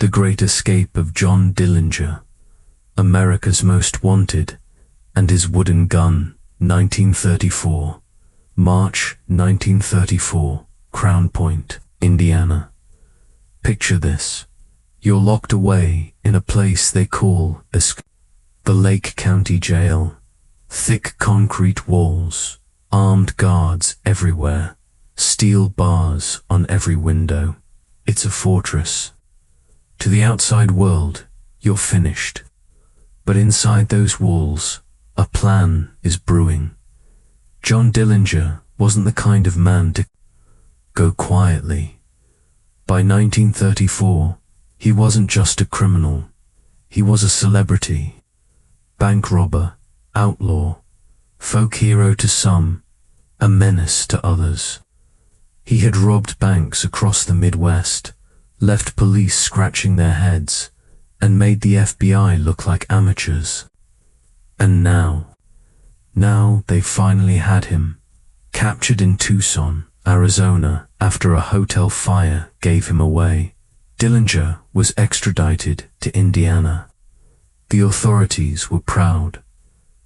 The Great Escape of John Dillinger, America's Most Wanted, and His Wooden Gun, 1934. March 1934, Crown Point, Indiana. Picture this. You're locked away in a place they call the Lake County Jail. Thick concrete walls, armed guards everywhere, steel bars on every window. It's a fortress. To the outside world, you're finished. But inside those walls, a plan is brewing. John Dillinger wasn't the kind of man to go quietly. By 1934, he wasn't just a criminal. He was a celebrity. Bank robber, outlaw, folk hero to some, a menace to others. He had robbed banks across the Midwest, left police scratching their heads, and made the FBI look like amateurs. And now they finally had him, captured in Tucson, Arizona, after a hotel fire gave him away. Dillinger was extradited to Indiana. The authorities were proud.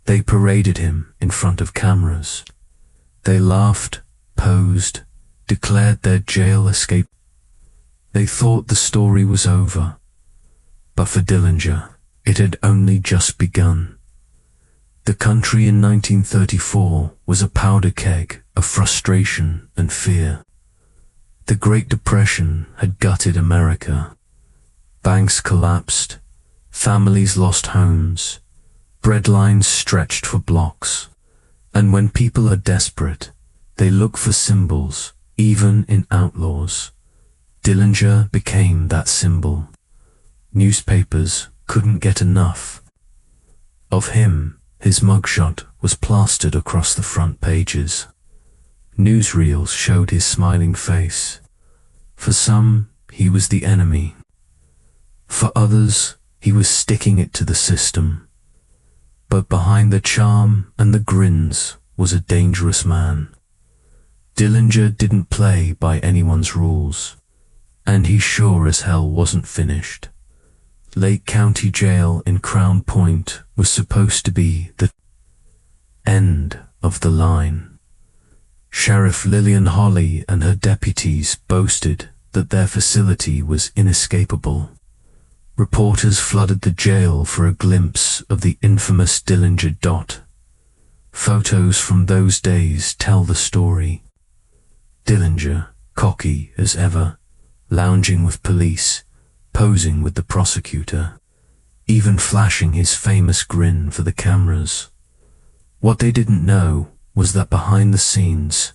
They paraded him in front of cameras. They laughed, posed, declared their jail escape. They thought the story was over. But for Dillinger, it had only just begun. The country in 1934 was a powder keg of frustration and fear. The Great Depression had gutted America. Banks collapsed, families lost homes, bread lines stretched for blocks. And when people are desperate, they look for symbols, even in outlaws. Dillinger became that symbol. Newspapers couldn't get enough of him. His mugshot was plastered across the front pages. Newsreels showed his smiling face. For some, he was the enemy. For others, he was sticking it to the system. But behind the charm and the grins was a dangerous man. Dillinger didn't play by anyone's rules, and he sure as hell wasn't finished. Lake County Jail in Crown Point was supposed to be the end of the line. Sheriff Lillian Holly and her deputies boasted that their facility was inescapable. Reporters flooded the jail for a glimpse of the infamous Dillinger dot. Photos from those days tell the story. Dillinger, cocky as ever, lounging with police, posing with the prosecutor, even flashing his famous grin for the cameras. What they didn't know was that behind the scenes,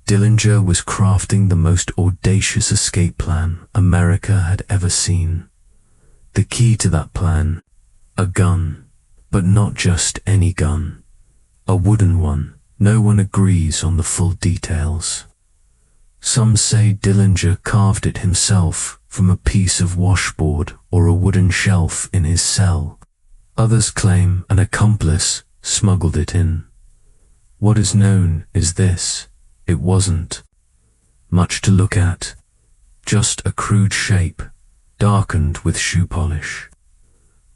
Dillinger was crafting the most audacious escape plan America had ever seen. The key to that plan, a gun, but not just any gun. A wooden one. No one agrees on the full details. Some say Dillinger carved it himself from a piece of washboard or a wooden shelf in his cell. Others claim an accomplice smuggled it in. What is known is this: it wasn't much to look at, just a crude shape, darkened with shoe polish.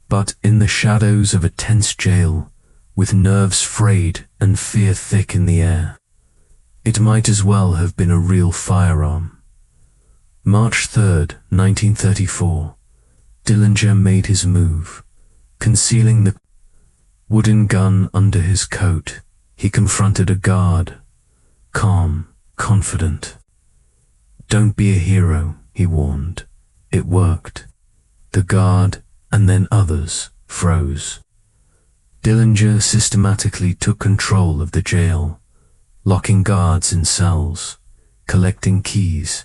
But in the shadows of a tense jail, with nerves frayed and fear thick in the air, it might as well have been a real firearm. March 3rd, 1934, Dillinger made his move. Concealing the wooden gun under his coat, he confronted a guard, calm, confident. "Don't be a hero," he warned. It worked. The guard, and then others, froze. Dillinger systematically took control of the jail, locking guards in cells, collecting keys,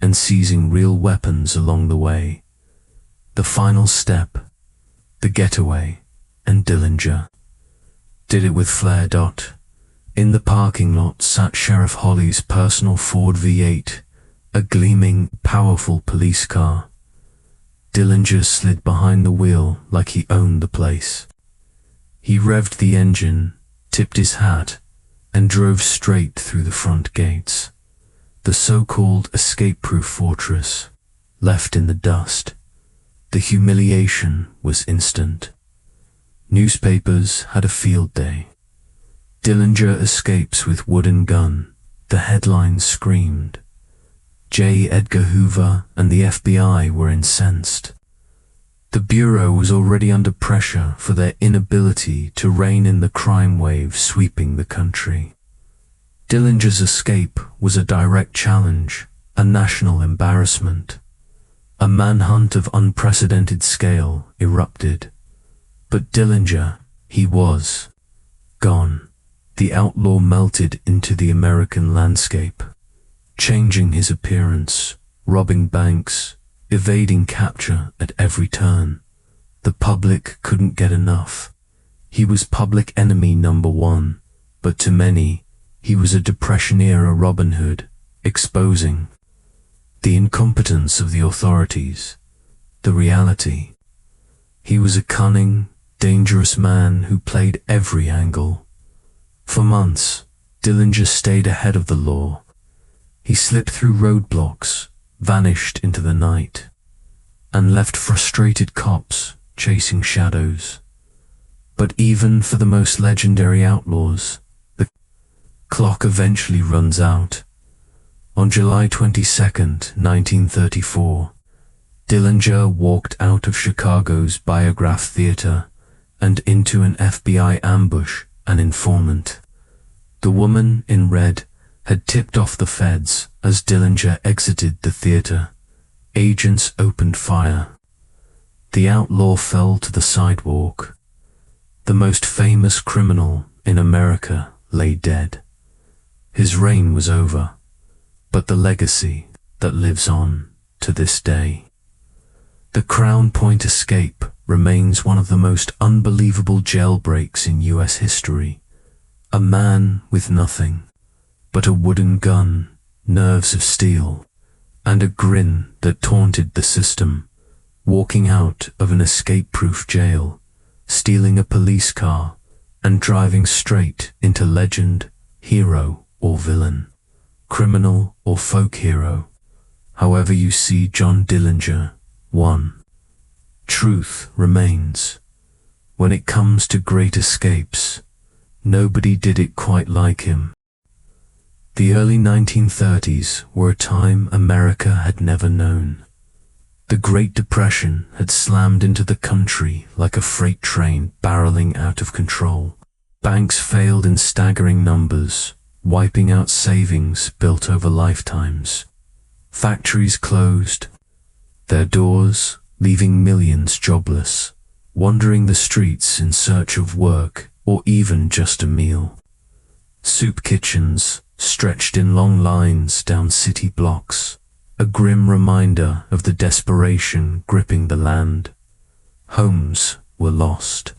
and seizing real weapons along the way. The final step, the getaway, and Dillinger did it with flair. In the parking lot sat Sheriff Holly's personal Ford V8, a gleaming, powerful police car. Dillinger slid behind the wheel like he owned the place. He revved the engine, tipped his hat, and drove straight through the front gates. The so-called escape-proof fortress, left in the dust, The humiliation was instant. Newspapers had a field day. Dillinger escapes with wooden gun. The headlines screamed. J. Edgar Hoover and the FBI were incensed. The Bureau was already under pressure for their inability to rein in the crime wave sweeping the country. Dillinger's escape was a direct challenge, a national embarrassment. A manhunt of unprecedented scale erupted. But Dillinger, he was gone. The outlaw melted into the American landscape, changing his appearance, robbing banks, evading capture at every turn. The public couldn't get enough. He was public enemy number one, but to many, he was a Depression-era Robin Hood, exposing the incompetence of the authorities. The reality. He was a cunning, dangerous man who played every angle. For months, Dillinger stayed ahead of the law. He slipped through roadblocks, vanished into the night, and left frustrated cops chasing shadows. But even for the most legendary outlaws, the clock eventually runs out. On July 22nd, 1934, Dillinger walked out of Chicago's Biograph Theater and into an FBI ambush, an informant. The woman in red had tipped off the feds as Dillinger exited the theater. Agents opened fire. The outlaw fell to the sidewalk. The most famous criminal in America lay dead. His reign was over, but the legacy that lives on to this day. The Crown Point escape remains one of the most unbelievable jailbreaks in US history. A man with nothing but a wooden gun, nerves of steel, and a grin that taunted the system, walking out of an escape-proof jail, stealing a police car, and driving straight into legend, hero or villain, criminal or folk hero. However you see John Dillinger, one truth remains. When it comes to great escapes, nobody did it quite like him. The early 1930s were a time America had never known. The Great Depression had slammed into the country like a freight train barreling out of control. Banks failed in staggering numbers, wiping out savings built over lifetimes. Factories closed their doors, leaving millions jobless, wandering the streets in search of work or even just a meal. Soup kitchens stretched in long lines down city blocks, a grim reminder of the desperation gripping the land. Homes were lost.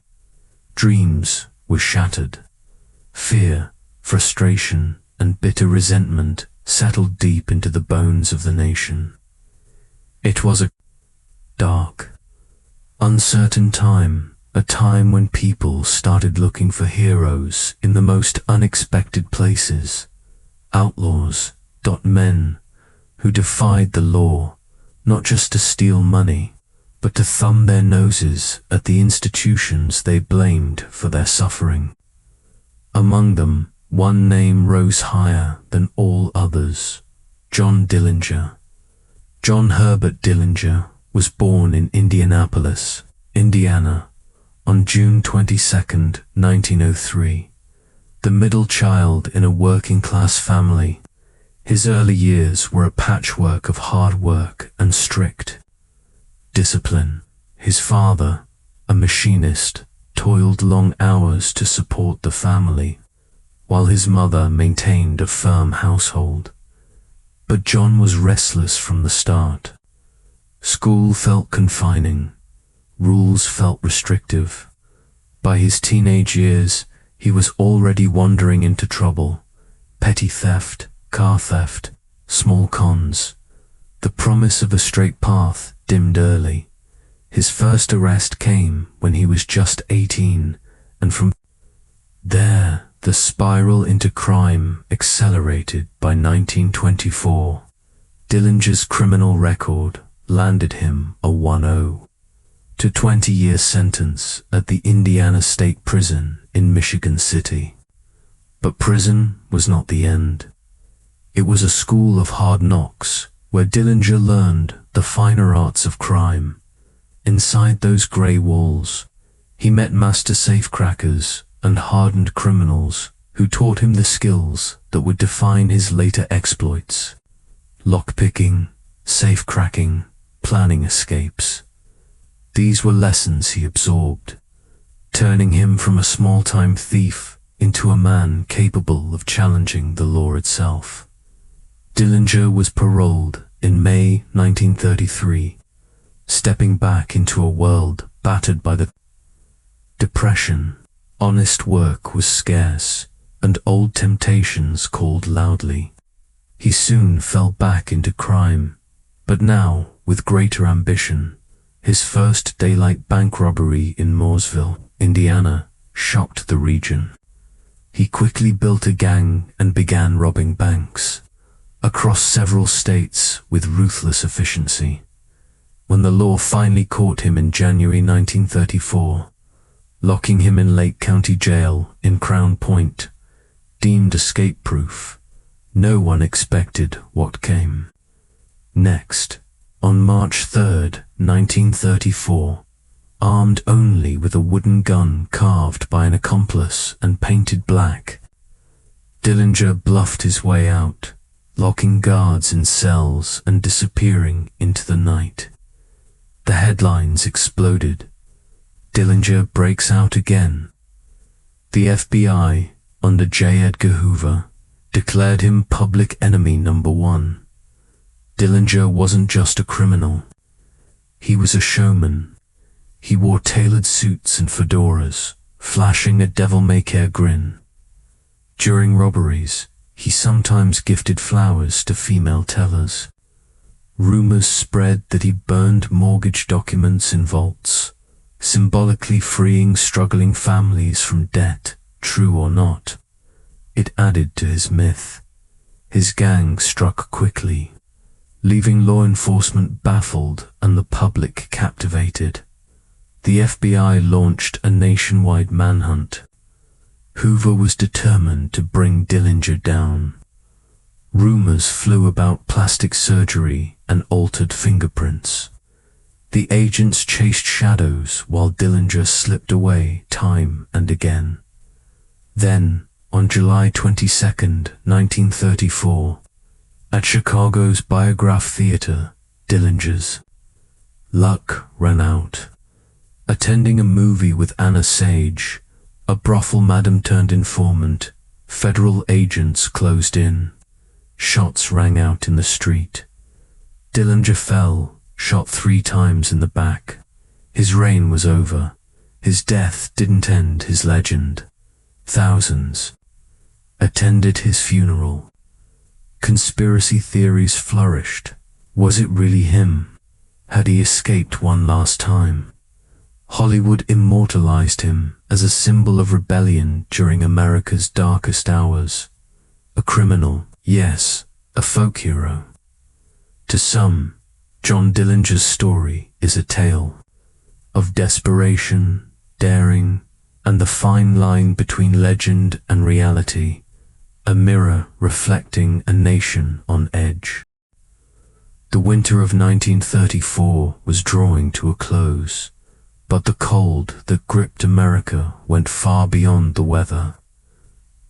Dreams were shattered. Fear, frustration, and bitter resentment settled deep into the bones of the nation. It was a dark, uncertain time, a time when people started looking for heroes in the most unexpected places. Outlaws, men who defied the law, not just to steal money, but to thumb their noses at the institutions they blamed for their suffering. Among them, one name rose higher than all others: John Dillinger. John Herbert Dillinger was born in Indianapolis, Indiana, on June 22, 1903. The middle child in a working-class family, his early years were a patchwork of hard work and strict discipline. His father, a machinist, toiled long hours to support the family, while his mother maintained a firm household. But John was restless from the start. School felt confining. Rules felt restrictive. By his teenage years, he was already wandering into trouble. Petty theft, car theft, small cons. The promise of a straight path dimmed early. His first arrest came when he was just 18, and from there, the spiral into crime accelerated. By 1924, Dillinger's criminal record landed him a 1-0. to 20-year sentence at the Indiana State Prison in Michigan City. But prison was not the end. It was a school of hard knocks where Dillinger learned the finer arts of crime. Inside those grey walls, he met master safecrackers and hardened criminals who taught him the skills that would define his later exploits: lockpicking, safe-cracking, planning escapes. These were lessons he absorbed, turning him from a small-time thief into a man capable of challenging the law itself. Dillinger was paroled in May 1933, stepping back into a world battered by the Depression. Honest work was scarce, and old temptations called loudly. He soon fell back into crime, but now, with greater ambition. His first daylight bank robbery in Mooresville, Indiana, shocked the region. He quickly built a gang and began robbing banks across several states with ruthless efficiency. When the law finally caught him in January 1934, locking him in Lake County Jail in Crown Point, deemed escape-proof, no one expected what came next. On March 3, 1934, armed only with a wooden gun carved by an accomplice and painted black, Dillinger bluffed his way out, locking guards in cells and disappearing into the night. The headlines exploded. Dillinger breaks out again. The FBI, under J. Edgar Hoover, declared him public enemy number 1. Dillinger wasn't just a criminal. He was a showman. He wore tailored suits and fedoras, flashing a devil-may-care grin. During robberies, he sometimes gifted flowers to female tellers. Rumors spread that he burned mortgage documents in vaults, symbolically freeing struggling families from debt, true or not. It added to his myth. His gang struck quickly, leaving law enforcement baffled and the public captivated. The FBI launched a nationwide manhunt. Hoover was determined to bring Dillinger down. Rumors flew about plastic surgery and altered fingerprints. The agents chased shadows while Dillinger slipped away time and again. Then, on July 22, 1934, at Chicago's Biograph Theater, Dillinger's luck ran out. Attending a movie with Anna Sage, a brothel madam turned informant, federal agents closed in. Shots rang out in the street. Dillinger fell, shot 3 times in the back. His reign was over. His death didn't end his legend. Thousands attended his funeral. Conspiracy theories flourished. Was it really him? Had he escaped one last time? Hollywood immortalized him as a symbol of rebellion during America's darkest hours. A criminal, yes, a folk hero. To some, John Dillinger's story is a tale of desperation, daring, and the fine line between legend and reality, a mirror reflecting a nation on edge. The winter of 1934 was drawing to a close, but the cold that gripped America went far beyond the weather.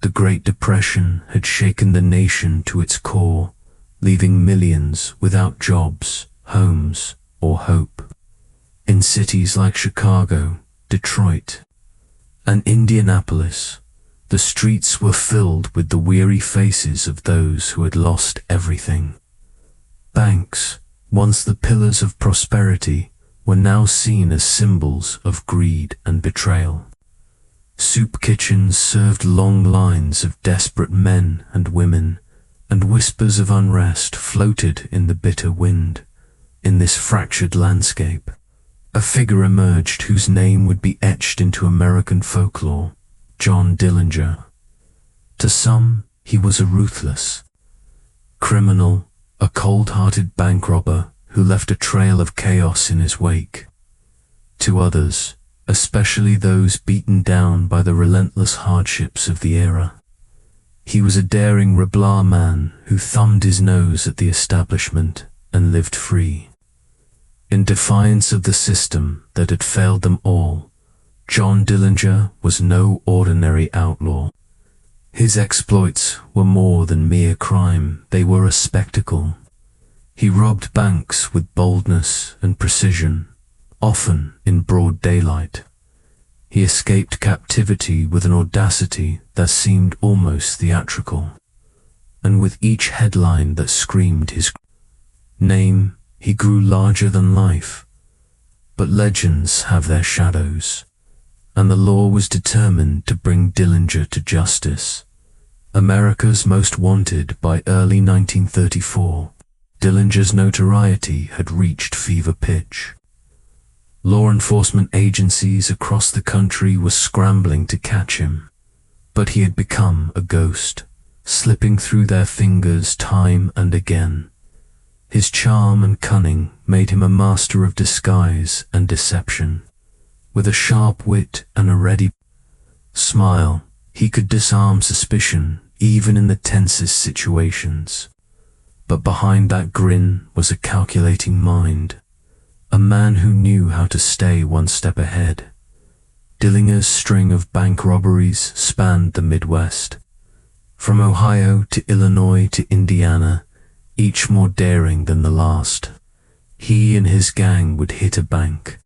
The Great Depression had shaken the nation to its core, leaving millions without jobs, homes, or hope. In cities like Chicago, Detroit, and Indianapolis, the streets were filled with the weary faces of those who had lost everything. Banks, once the pillars of prosperity, were now seen as symbols of greed and betrayal. Soup kitchens served long lines of desperate men and women, and whispers of unrest floated in the bitter wind. In this fractured landscape, a figure emerged whose name would be etched into American folklore: John Dillinger. To some, he was a ruthless criminal, a cold-hearted bank robber who left a trail of chaos in his wake. to others, especially those beaten down by the relentless hardships of the era. He was a daring Rablar man who thumbed his nose at the establishment and lived free. In defiance of the system that had failed them all, John Dillinger was no ordinary outlaw. His exploits were more than mere crime, they were a spectacle. He robbed banks with boldness and precision, often in broad daylight. He escaped captivity with an audacity that seemed almost theatrical, and with each headline that screamed his name, he grew larger than life. But legends have their shadows, and the law was determined to bring Dillinger to justice. America's Most Wanted by early 1934, Dillinger's notoriety had reached fever pitch. Law enforcement agencies across the country were scrambling to catch him, but he had become a ghost, slipping through their fingers time and again. His charm and cunning made him a master of disguise and deception. With a sharp wit and a ready smile, he could disarm suspicion even in the tensest situations. But behind that grin was a calculating mind, a man who knew how to stay one step ahead. Dillinger's string of bank robberies spanned the Midwest, from Ohio to Illinois to Indiana, each more daring than the last. He and his gang would hit a bank,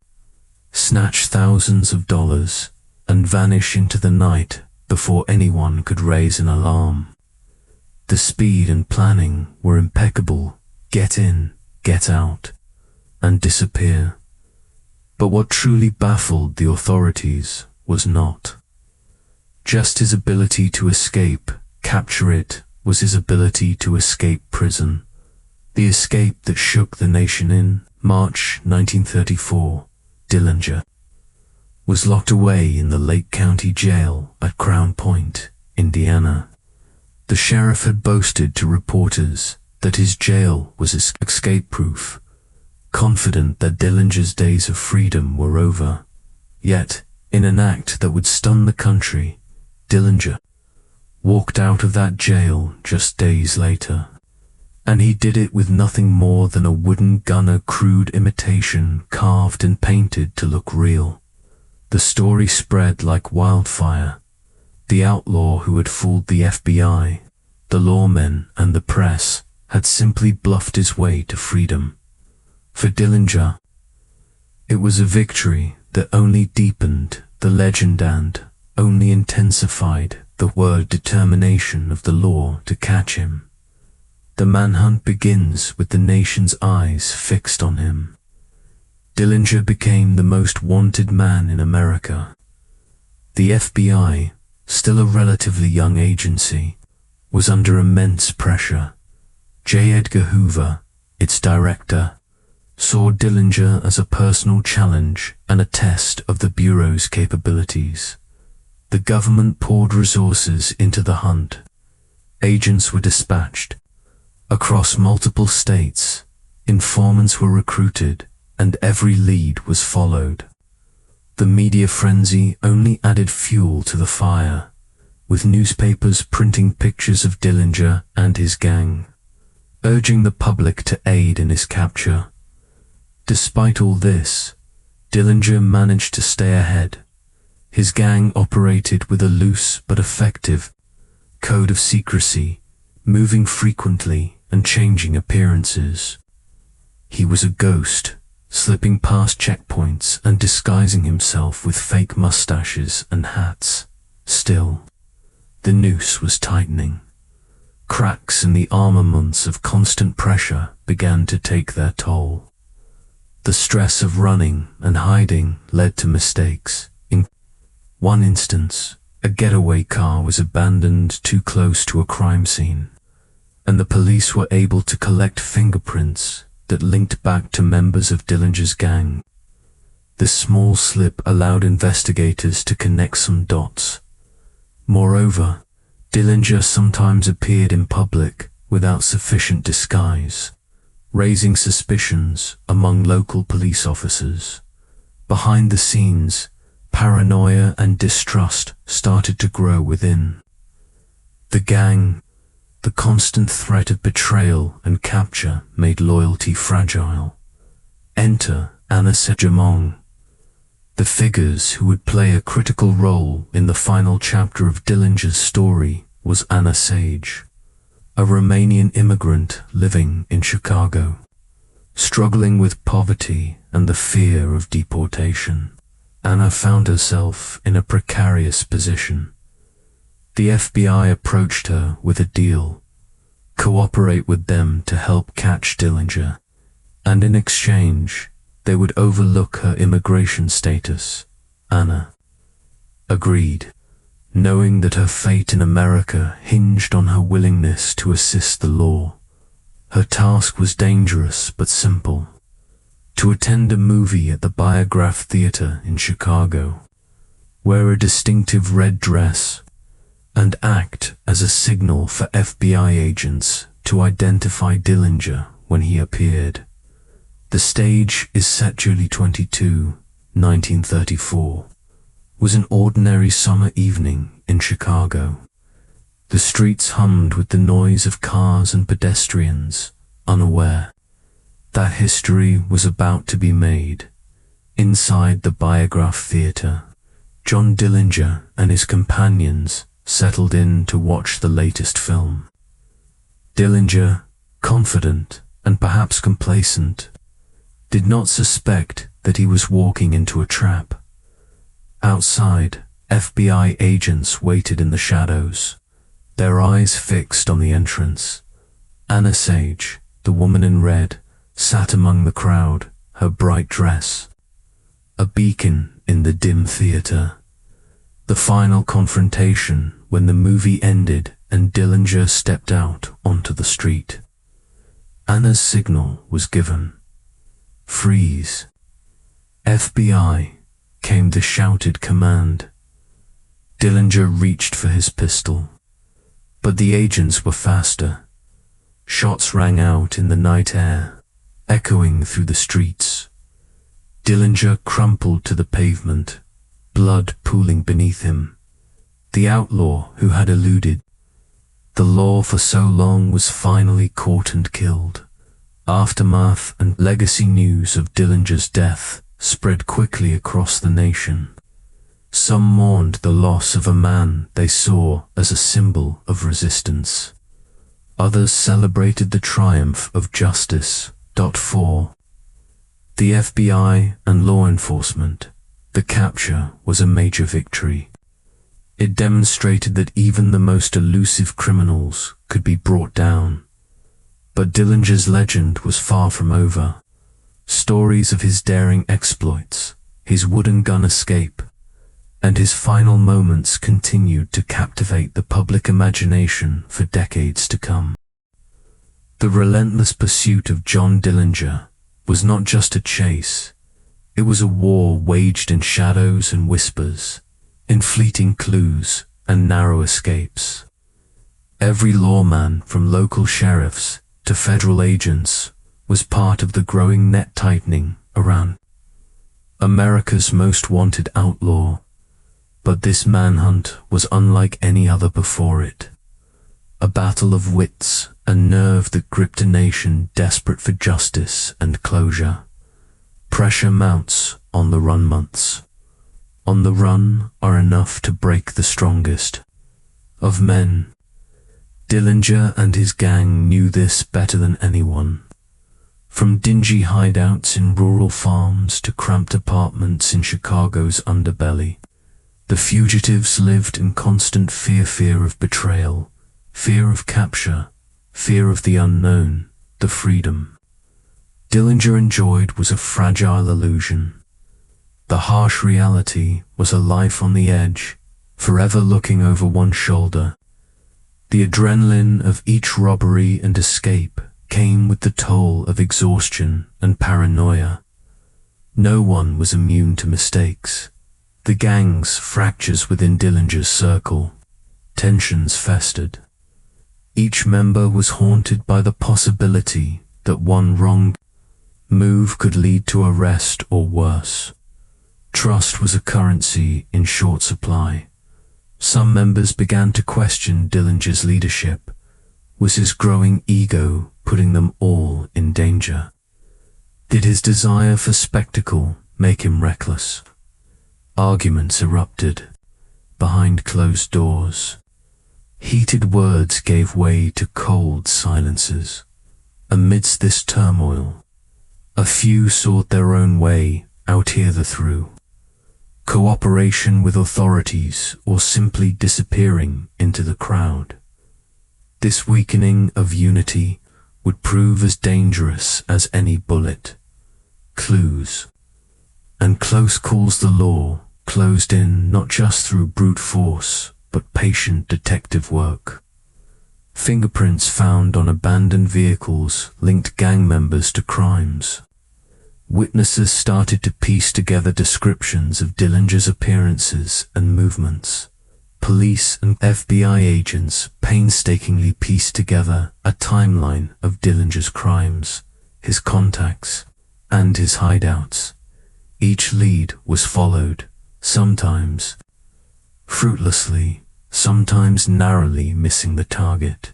snatch thousands of dollars, and vanish into the night before anyone could raise an alarm. The speed and planning were impeccable. Get in, get out, and disappear. But what truly baffled the authorities was not just his ability to escape, capture it, was his ability to escape prison. The escape that shook the nation. In March 1934, Dillinger was locked away in the Lake County Jail at Crown Point, Indiana. The sheriff had boasted to reporters that his jail was escape-proof, confident that Dillinger's days of freedom were over. Yet, in an act that would stun the country, Dillinger walked out of that jail just days later. And he did it with nothing more than a wooden gun, a crude imitation carved and painted to look real. The story spread like wildfire. The outlaw who had fooled the FBI, the lawmen, and the press had simply bluffed his way to freedom. For Dillinger, it was a victory that only deepened the legend and only intensified the word determination of the law to catch him. The manhunt begins with the nation's eyes fixed on him. Dillinger became the most wanted man in America. The FBI, still a relatively young agency, was under immense pressure. J. Edgar Hoover, its director, saw Dillinger as a personal challenge and a test of the Bureau's capabilities. The government poured resources into the hunt. Agents were dispatched across multiple states, informants were recruited, and every lead was followed. The media frenzy only added fuel to the fire, with newspapers printing pictures of Dillinger and his gang, urging the public to aid in his capture. Despite all this, Dillinger managed to stay ahead. His gang operated with a loose but effective code of secrecy, moving frequently and changing appearances. He was a ghost, slipping past checkpoints and disguising himself with fake mustaches and hats. Still, the noose was tightening. Cracks in the armaments of constant pressure began to take their toll. The stress of running and hiding led to mistakes. In one instance, a getaway car was abandoned too close to a crime scene, and the police were able to collect fingerprints that linked back to members of Dillinger's gang. This small slip allowed investigators to connect some dots. Moreover, Dillinger sometimes appeared in public without sufficient disguise, raising suspicions among local police officers. Behind the scenes, paranoia and distrust started to grow within. The gang, the constant threat of betrayal and capture made loyalty fragile. Enter Anna Sejamong. The figures who would play a critical role in the final chapter of Dillinger's story was Anna Sage, a Romanian immigrant living in Chicago, struggling with poverty and the fear of deportation. Anna found herself in a precarious position. The FBI approached her with a deal: cooperate with them to help catch Dillinger, and in exchange, they would overlook her immigration status. Anna agreed, knowing that her fate in America hinged on her willingness to assist the law. Her task was dangerous but simple: to attend a movie at the Biograph Theater in Chicago, wear a distinctive red dress, and act as a signal for FBI agents to identify Dillinger when he appeared. The stage is set July 22, 1934. Was an ordinary summer evening in Chicago. The streets hummed with the noise of cars and pedestrians, unaware that history was about to be made. Inside the Biograph Theater, John Dillinger and his companions settled in to watch the latest film. Dillinger, confident and perhaps complacent, did not suspect that he was walking into a trap. Outside, FBI agents waited in the shadows, their eyes fixed on the entrance. Anna Sage, the woman in red, sat among the crowd, her bright dress a beacon in the dim theater. The final confrontation when the movie ended and Dillinger stepped out onto the street. Anna's signal was given. Freeze. FBI, came the shouted command. Dillinger reached for his pistol, but the agents were faster. Shots rang out in the night air, echoing through the streets. Dillinger crumpled to the pavement, blood pooling beneath him. The outlaw who had eluded the law for so long was finally caught and killed. Aftermath and legacy news of Dillinger's death spread quickly across the nation. Some mourned the loss of a man they saw as a symbol of resistance. Others celebrated the triumph of justice. For the FBI and law enforcement, the capture was a major victory. It demonstrated that even the most elusive criminals could be brought down. But Dillinger's legend was far from over. Stories of his daring exploits, his wooden gun escape, and his final moments continued to captivate the public imagination for decades to come. The relentless pursuit of John Dillinger was not just a chase. It was a war waged in shadows and whispers, in fleeting clues and narrow escapes. Every lawman, from local sheriffs to federal agents, was part of the growing net tightening around America's most wanted outlaw. But this manhunt was unlike any other before it. A battle of wits and nerve that gripped a nation desperate for justice and closure. Pressure mounts on the run months. On the run are enough to break the strongest of men. Dillinger and his gang knew this better than anyone. From dingy hideouts in rural farms to cramped apartments in Chicago's underbelly, the fugitives lived in constant fear of betrayal, fear of capture, fear of the unknown, the freedom Dillinger enjoyed was a fragile illusion. The harsh reality was a life on the edge, forever looking over one shoulder. The adrenaline of each robbery and escape came with the toll of exhaustion and paranoia. No one was immune to mistakes. The gang's fractures within Dillinger's circle. Tensions festered. Each member was haunted by the possibility that one wrong move could lead to arrest or worse. Trust was a currency in short supply. Some members began to question Dillinger's leadership. Was his growing ego putting them all in danger? Did his desire for spectacle make him reckless? Arguments erupted behind closed doors. Heated words gave way to cold silences. Amidst this turmoil, a few sought their own way out hither through. Cooperation with authorities or simply disappearing into the crowd. This weakening of unity would prove as dangerous as any bullet. Clues and close calls the law closed in not just through brute force, but patient detective work. Fingerprints found on abandoned vehicles linked gang members to crimes. Witnesses started to piece together descriptions of Dillinger's appearances and movements. Police and FBI agents painstakingly pieced together a timeline of Dillinger's crimes, his contacts, and his hideouts. Each lead was followed, sometimes fruitlessly, sometimes narrowly missing the target.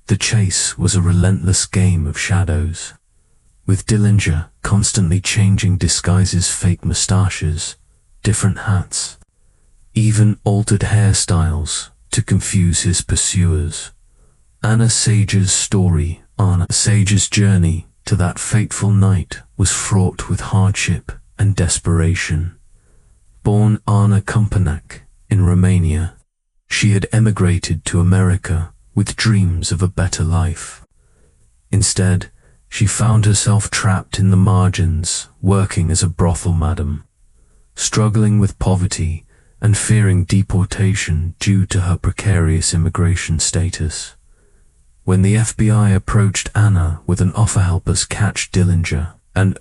The chase was a relentless game of shadows, with Dillinger constantly changing disguises, fake mustaches, different hats, even altered hairstyles to confuse his pursuers. Anna Sage's story, Anna Sage's journey to that fateful night, was fraught with hardship and desperation. Born Anna Komponak in Romania, she had emigrated to America with dreams of a better life. Instead, she found herself trapped in the margins, working as a brothel madam, struggling with poverty and fearing deportation due to her precarious immigration status. When the FBI approached Anna with an offer, help us catch Dillinger, and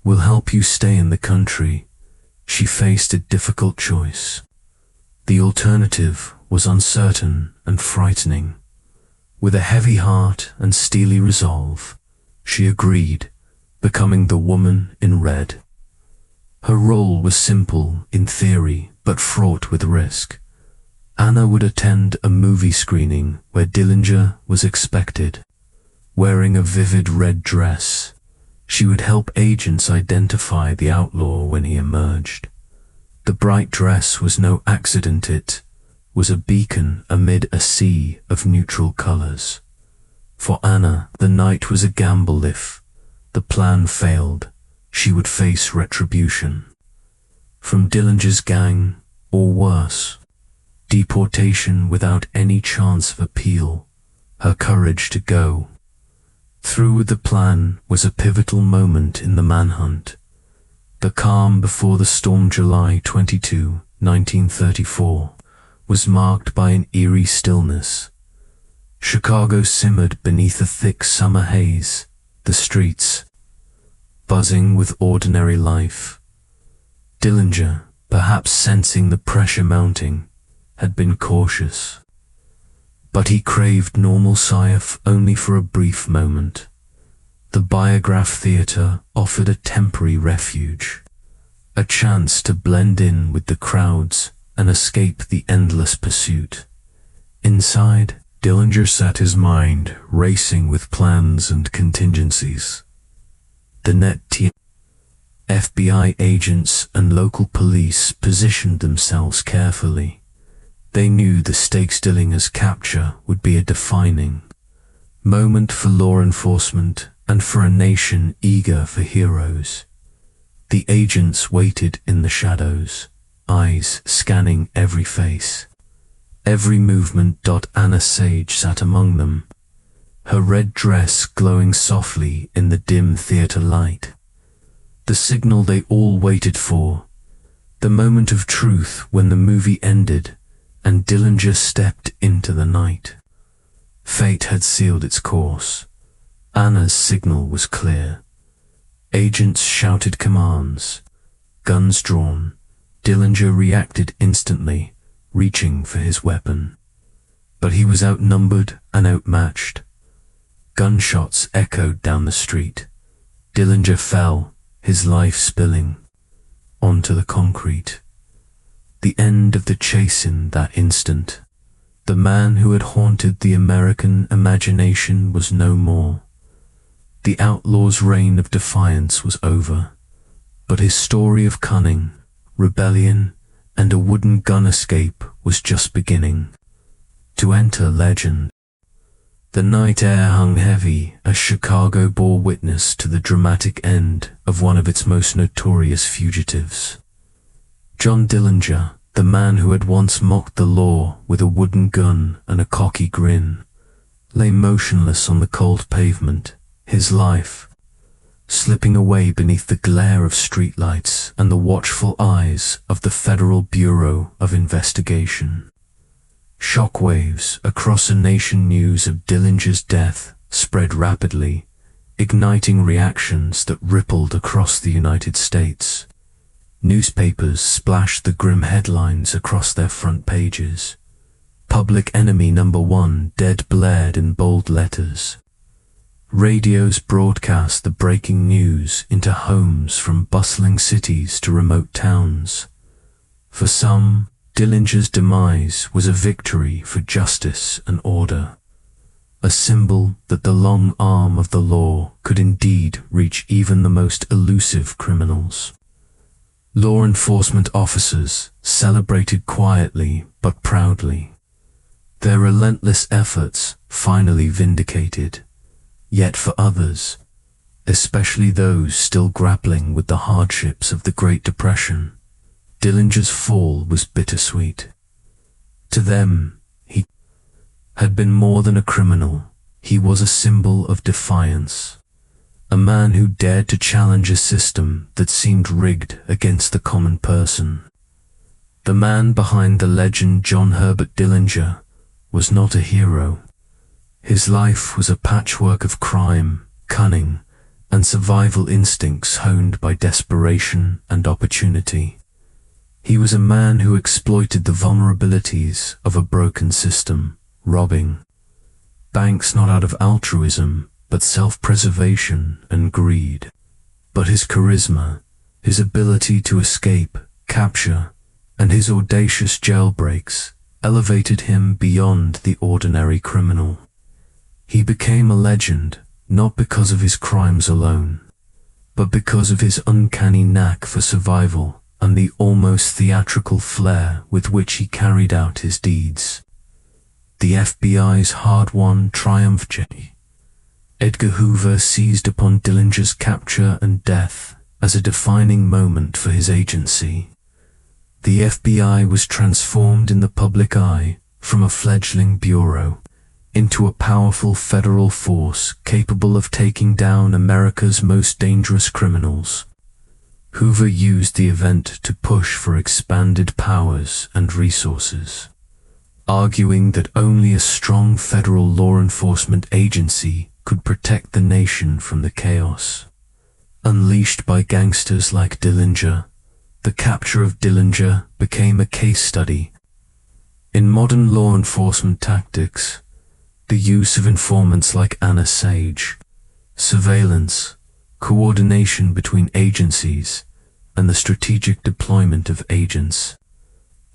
we'll help you stay in the country, she faced a difficult choice. The alternative was uncertain and frightening. With a heavy heart and steely resolve, she agreed, becoming the woman in red. Her role was simple in theory, but fraught with risk. Anna would attend a movie screening where Dillinger was expected. Wearing a vivid red dress, she would help agents identify the outlaw when he emerged. The bright dress was no accident, it was a beacon amid a sea of neutral colors. For Anna, the night was a gamble. If the plan failed, she would face retribution. From Dillinger's gang, or worse, deportation without any chance of appeal. Her courage to go through with the plan was a pivotal moment in the manhunt. The calm before the storm, July 22, 1934, was marked by an eerie stillness. Chicago simmered beneath a thick summer haze, the streets buzzing with ordinary life. Dillinger, perhaps sensing the pressure mounting, had been cautious. But he craved normalcy only for a brief moment. The Biograph Theatre offered a temporary refuge, a chance to blend in with the crowds and escape the endless pursuit. Inside, Dillinger sat, his mind racing with plans and contingencies. The net team, FBI agents and local police positioned themselves carefully. They knew the stakes. Dillinger's capture would be a defining moment for law enforcement and for a nation eager for heroes. The agents waited in the shadows, eyes scanning every face, every movement. Anna Sage sat among them, her red dress glowing softly in the dim theater light. The signal they all waited for, the moment of truth when the movie ended and Dillinger stepped into the night. Fate had sealed its course. Anna's signal was clear. Agents shouted commands, guns drawn. Dillinger reacted instantly, reaching for his weapon. But he was outnumbered and outmatched. Gunshots echoed down the street. Dillinger fell, his life spilling. onto the concrete. The end of the chase in that instant. The man who had haunted the American imagination was no more. The outlaw's reign of defiance was over, but his story of cunning, rebellion, and a wooden gun escape was just beginning to enter legend. The night air hung heavy as Chicago bore witness to the dramatic end of one of its most notorious fugitives. John Dillinger, the man who had once mocked the law with a wooden gun and a cocky grin, lay motionless on the cold pavement, his life slipping away beneath the glare of streetlights and the watchful eyes of the Federal Bureau of Investigation. Shockwaves across a nation. News of Dillinger's death spread rapidly, igniting reactions that rippled across the United States. Newspapers splashed the grim headlines across their front pages. Public Enemy #1 dead blared in bold letters. Radios broadcast the breaking news into homes from bustling cities to remote towns. For some, Dillinger's demise was a victory for justice and order, a symbol that the long arm of the law could indeed reach even the most elusive criminals. Law enforcement officers celebrated quietly but proudly, their relentless efforts finally vindicated. Yet for others, especially those still grappling with the hardships of the Great Depression, Dillinger's fall was bittersweet. To them, he had been more than a criminal. He was a symbol of defiance, a man who dared to challenge a system that seemed rigged against the common person. The man behind the legend John Herbert Dillinger was not a hero. His life was a patchwork of crime, cunning, and survival instincts honed by desperation and opportunity. He was a man who exploited the vulnerabilities of a broken system, robbing banks not out of altruism, but self-preservation and greed. But his charisma, his ability to escape, capture, and his audacious jailbreaks elevated him beyond the ordinary criminal. He became a legend, not because of his crimes alone, but because of his uncanny knack for survival and the almost theatrical flair with which he carried out his deeds. The FBI's hard-won triumph. Edgar Hoover seized upon Dillinger's capture and death as a defining moment for his agency. The FBI was transformed in the public eye from a fledgling bureau into a powerful federal force capable of taking down America's most dangerous criminals. Hoover used the event to push for expanded powers and resources, arguing that only a strong federal law enforcement agency could protect the nation from the chaos unleashed by gangsters like Dillinger. The capture of Dillinger became a case study in modern law enforcement tactics. The use of informants like Anna Sage, surveillance, coordination between agencies, and the strategic deployment of agents.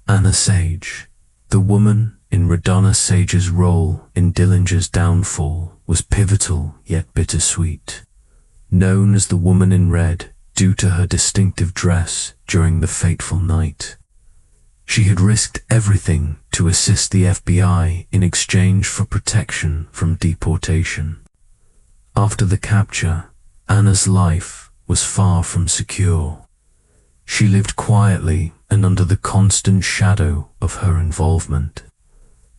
Anna Sage, the woman in Radonna Sage's role in Dillinger's downfall, was pivotal yet bittersweet. Known as the Woman in Red due to her distinctive dress during the fateful night, she had risked everything to assist the FBI in exchange for protection from deportation. After the capture, Anna's life was far from secure. She lived quietly and under the constant shadow of her involvement,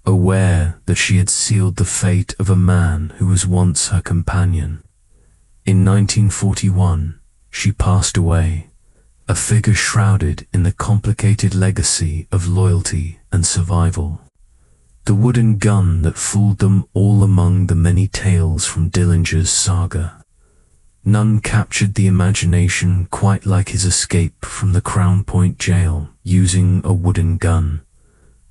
aware that she had sealed the fate of a man who was once her companion. In 1941, she passed away, a figure shrouded in the complicated legacy of loyalty and survival. The wooden gun that fooled them all among the many tales from Dillinger's saga. None captured the imagination quite like his escape from the Crown Point jail using a wooden gun,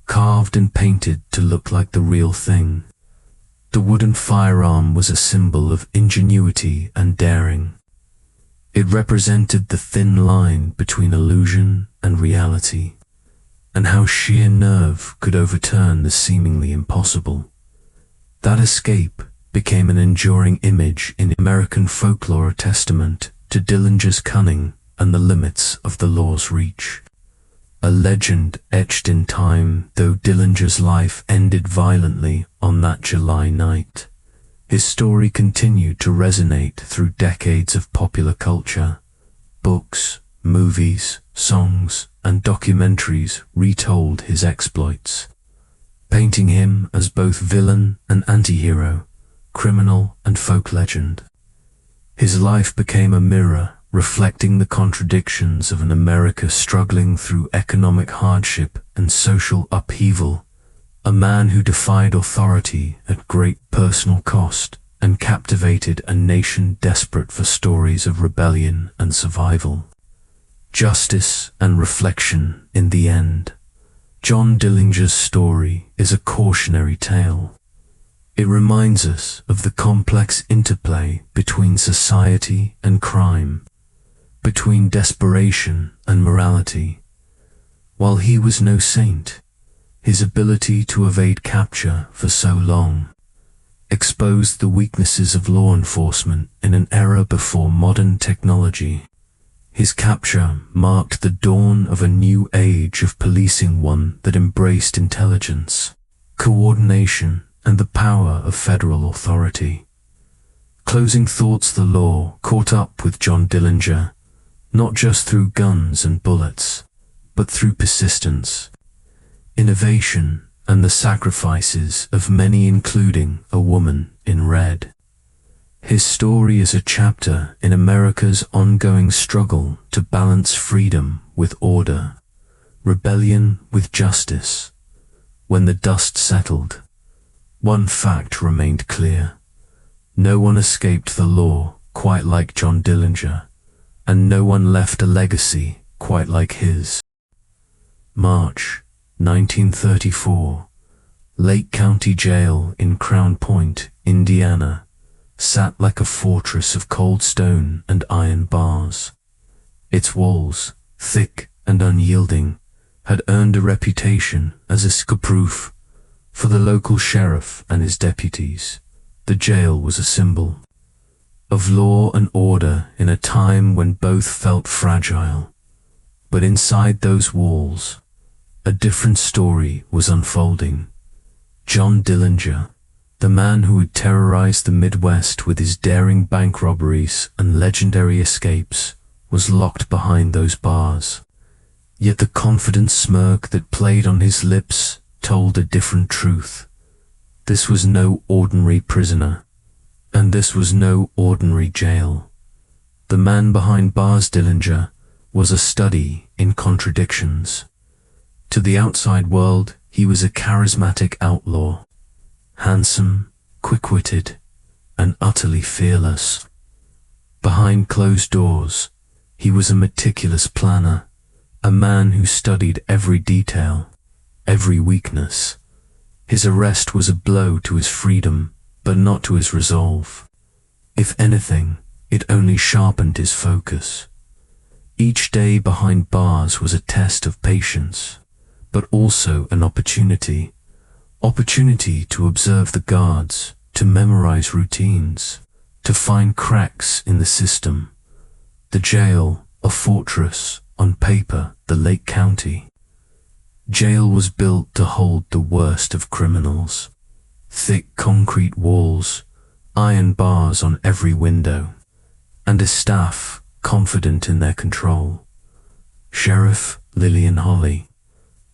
carved and painted to look like the real thing. The wooden firearm was a symbol of ingenuity and daring. It represented the thin line between illusion and reality, and how sheer nerve could overturn the seemingly impossible. That escape became an enduring image in American folklore, a testament to Dillinger's cunning and the limits of the law's reach. A legend etched in time, though Dillinger's life ended violently on that July night. His story continued to resonate through decades of popular culture. Books, movies, songs, and documentaries retold his exploits, painting him as both villain and anti-hero, criminal and folk legend. His life became a mirror reflecting the contradictions of an America struggling through economic hardship and social upheaval. A man who defied authority at great personal cost and captivated a nation desperate for stories of rebellion and survival. Justice and reflection in the end. John Dillinger's story is a cautionary tale. It reminds us of the complex interplay between society and crime, between desperation and morality. While he was no saint, his ability to evade capture for so long exposed the weaknesses of law enforcement in an era before modern technology. His capture marked the dawn of a new age of policing, one that embraced intelligence, coordination, and the power of federal authority. Closing thoughts. The law caught up with John Dillinger, not just through guns and bullets, but through persistence, innovation, and the sacrifices of many, including a woman in red. His story is a chapter in America's ongoing struggle to balance freedom with order, rebellion with justice. When the dust settled, one fact remained clear. No one escaped the law quite like John Dillinger, and no one left a legacy quite like his. March 1934. Lake County Jail in Crown Point, Indiana, sat like a fortress of cold stone and iron bars. Its walls, thick and unyielding, had earned a reputation as escape-proof. For the local sheriff and his deputies, the jail was a symbol of law and order in a time when both felt fragile. But inside those walls, a different story was unfolding. John Dillinger, the man who had terrorized the Midwest with his daring bank robberies and legendary escapes, was locked behind those bars. Yet the confident smirk that played on his lips told a different truth. This was no ordinary prisoner, and this was no ordinary jail. The man behind bars, Dillinger, was a study in contradictions. To the outside world, he was a charismatic outlaw, handsome, quick-witted, and utterly fearless. Behind closed doors, he was a meticulous planner, a man who studied every detail, every weakness. His arrest was a blow to his freedom, but not to his resolve. If anything, it only sharpened his focus. Each day behind bars was a test of patience, but also an opportunity to observe the guards, to memorize routines, to find cracks in the system. The jail, a fortress, on paper, the Lake County Jail was built to hold the worst of criminals. Thick concrete walls, iron bars on every window, and a staff confident in their control. Sheriff Lillian Holly,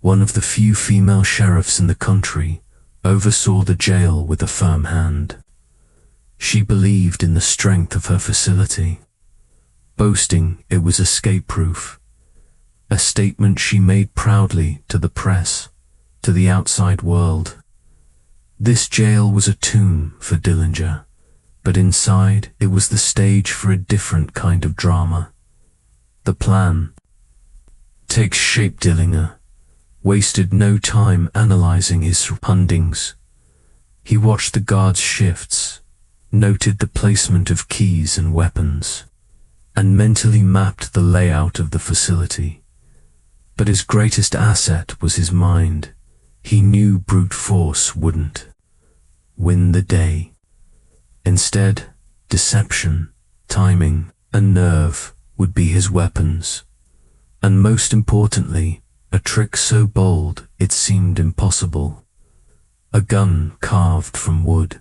one of the few female sheriffs in the country, oversaw the jail with a firm hand. She believed in the strength of her facility, boasting it was escape-proof, a statement she made proudly to the press, to the outside world. This jail was a tomb for Dillinger, but inside it was the stage for a different kind of drama. The plan takes shape. Dillinger wasted no time analyzing his surroundings. He watched the guards' shifts, noted the placement of keys and weapons. and mentally mapped the layout of the facility. But his greatest asset was his mind. He knew brute force wouldn't win the day. Instead, deception, timing, and nerve would be his weapons. And most importantly, a trick so bold it seemed impossible. A gun carved from wood.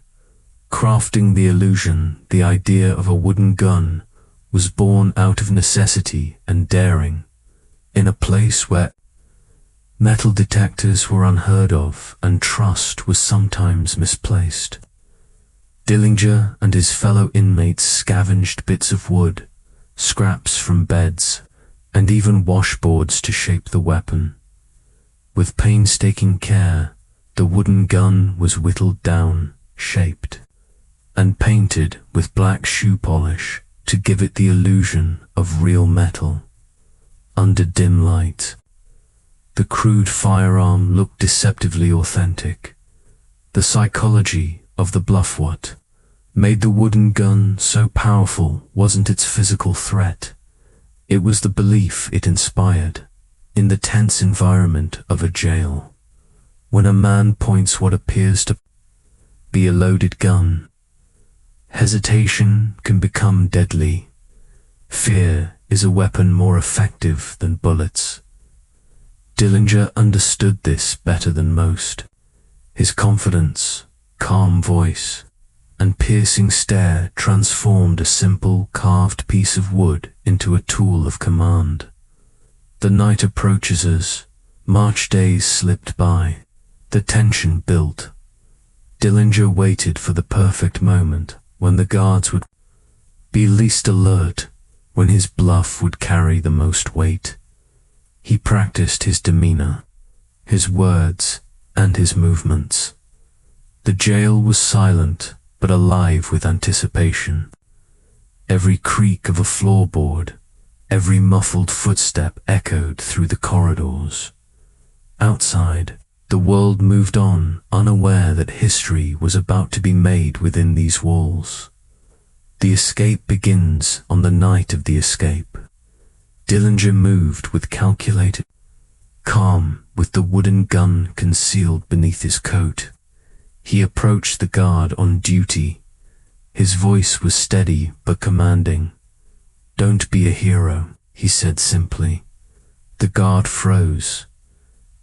Crafting the illusion, the idea of a wooden gun was born out of necessity and daring, in a place where metal detectors were unheard of and trust was sometimes misplaced. Dillinger and his fellow inmates scavenged bits of wood, scraps from beds, and even washboards to shape the weapon. With painstaking care, the wooden gun was whittled down, shaped, and painted with black shoe polish to give it the illusion of real metal. Under dim light, the crude firearm looked deceptively authentic. The psychology of the bluff what made the wooden gun so powerful wasn't its physical threat. It was the belief it inspired in the tense environment of a jail. When a man points what appears to be a loaded gun, hesitation can become deadly. Fear is a weapon more effective than bullets. Dillinger understood this better than most. His confidence, calm voice, and piercing stare transformed a simple carved piece of wood into a tool of command. The night approaches as March days slipped by. The tension built. Dillinger waited for the perfect moment when the guards would be least alert, when his bluff would carry the most weight. He practiced his demeanor, his words, and his movements. The jail was silent, but alive with anticipation. Every creak of a floorboard, every muffled footstep echoed through the corridors. Outside, the world moved on, unaware that history was about to be made within these walls. The escape begins on the night of the escape. Dillinger moved with calculated calm, with the wooden gun concealed beneath his coat. He approached the guard on duty. His voice was steady but commanding. "Don't be a hero," he said simply. The guard froze.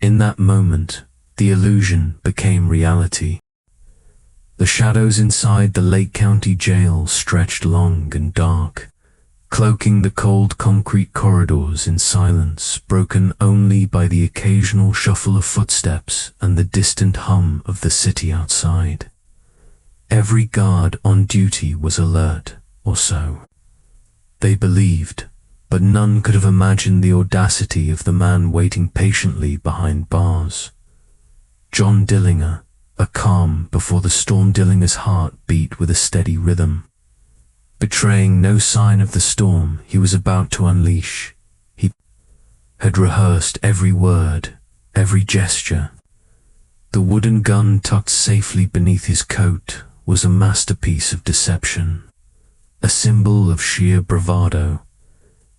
In that moment, the illusion became reality. The shadows inside the Lake County jail stretched long and dark, cloaking the cold concrete corridors in silence, broken only by the occasional shuffle of footsteps and the distant hum of the city outside. Every guard on duty was alert, or so they believed, but none could have imagined the audacity of the man waiting patiently behind bars. John Dillinger, a calm before the storm. Dillinger's heart beat with a steady rhythm. Betraying no sign of the storm he was about to unleash, he had rehearsed every word, every gesture. The wooden gun tucked safely beneath his coat was a masterpiece of deception, a symbol of sheer bravado.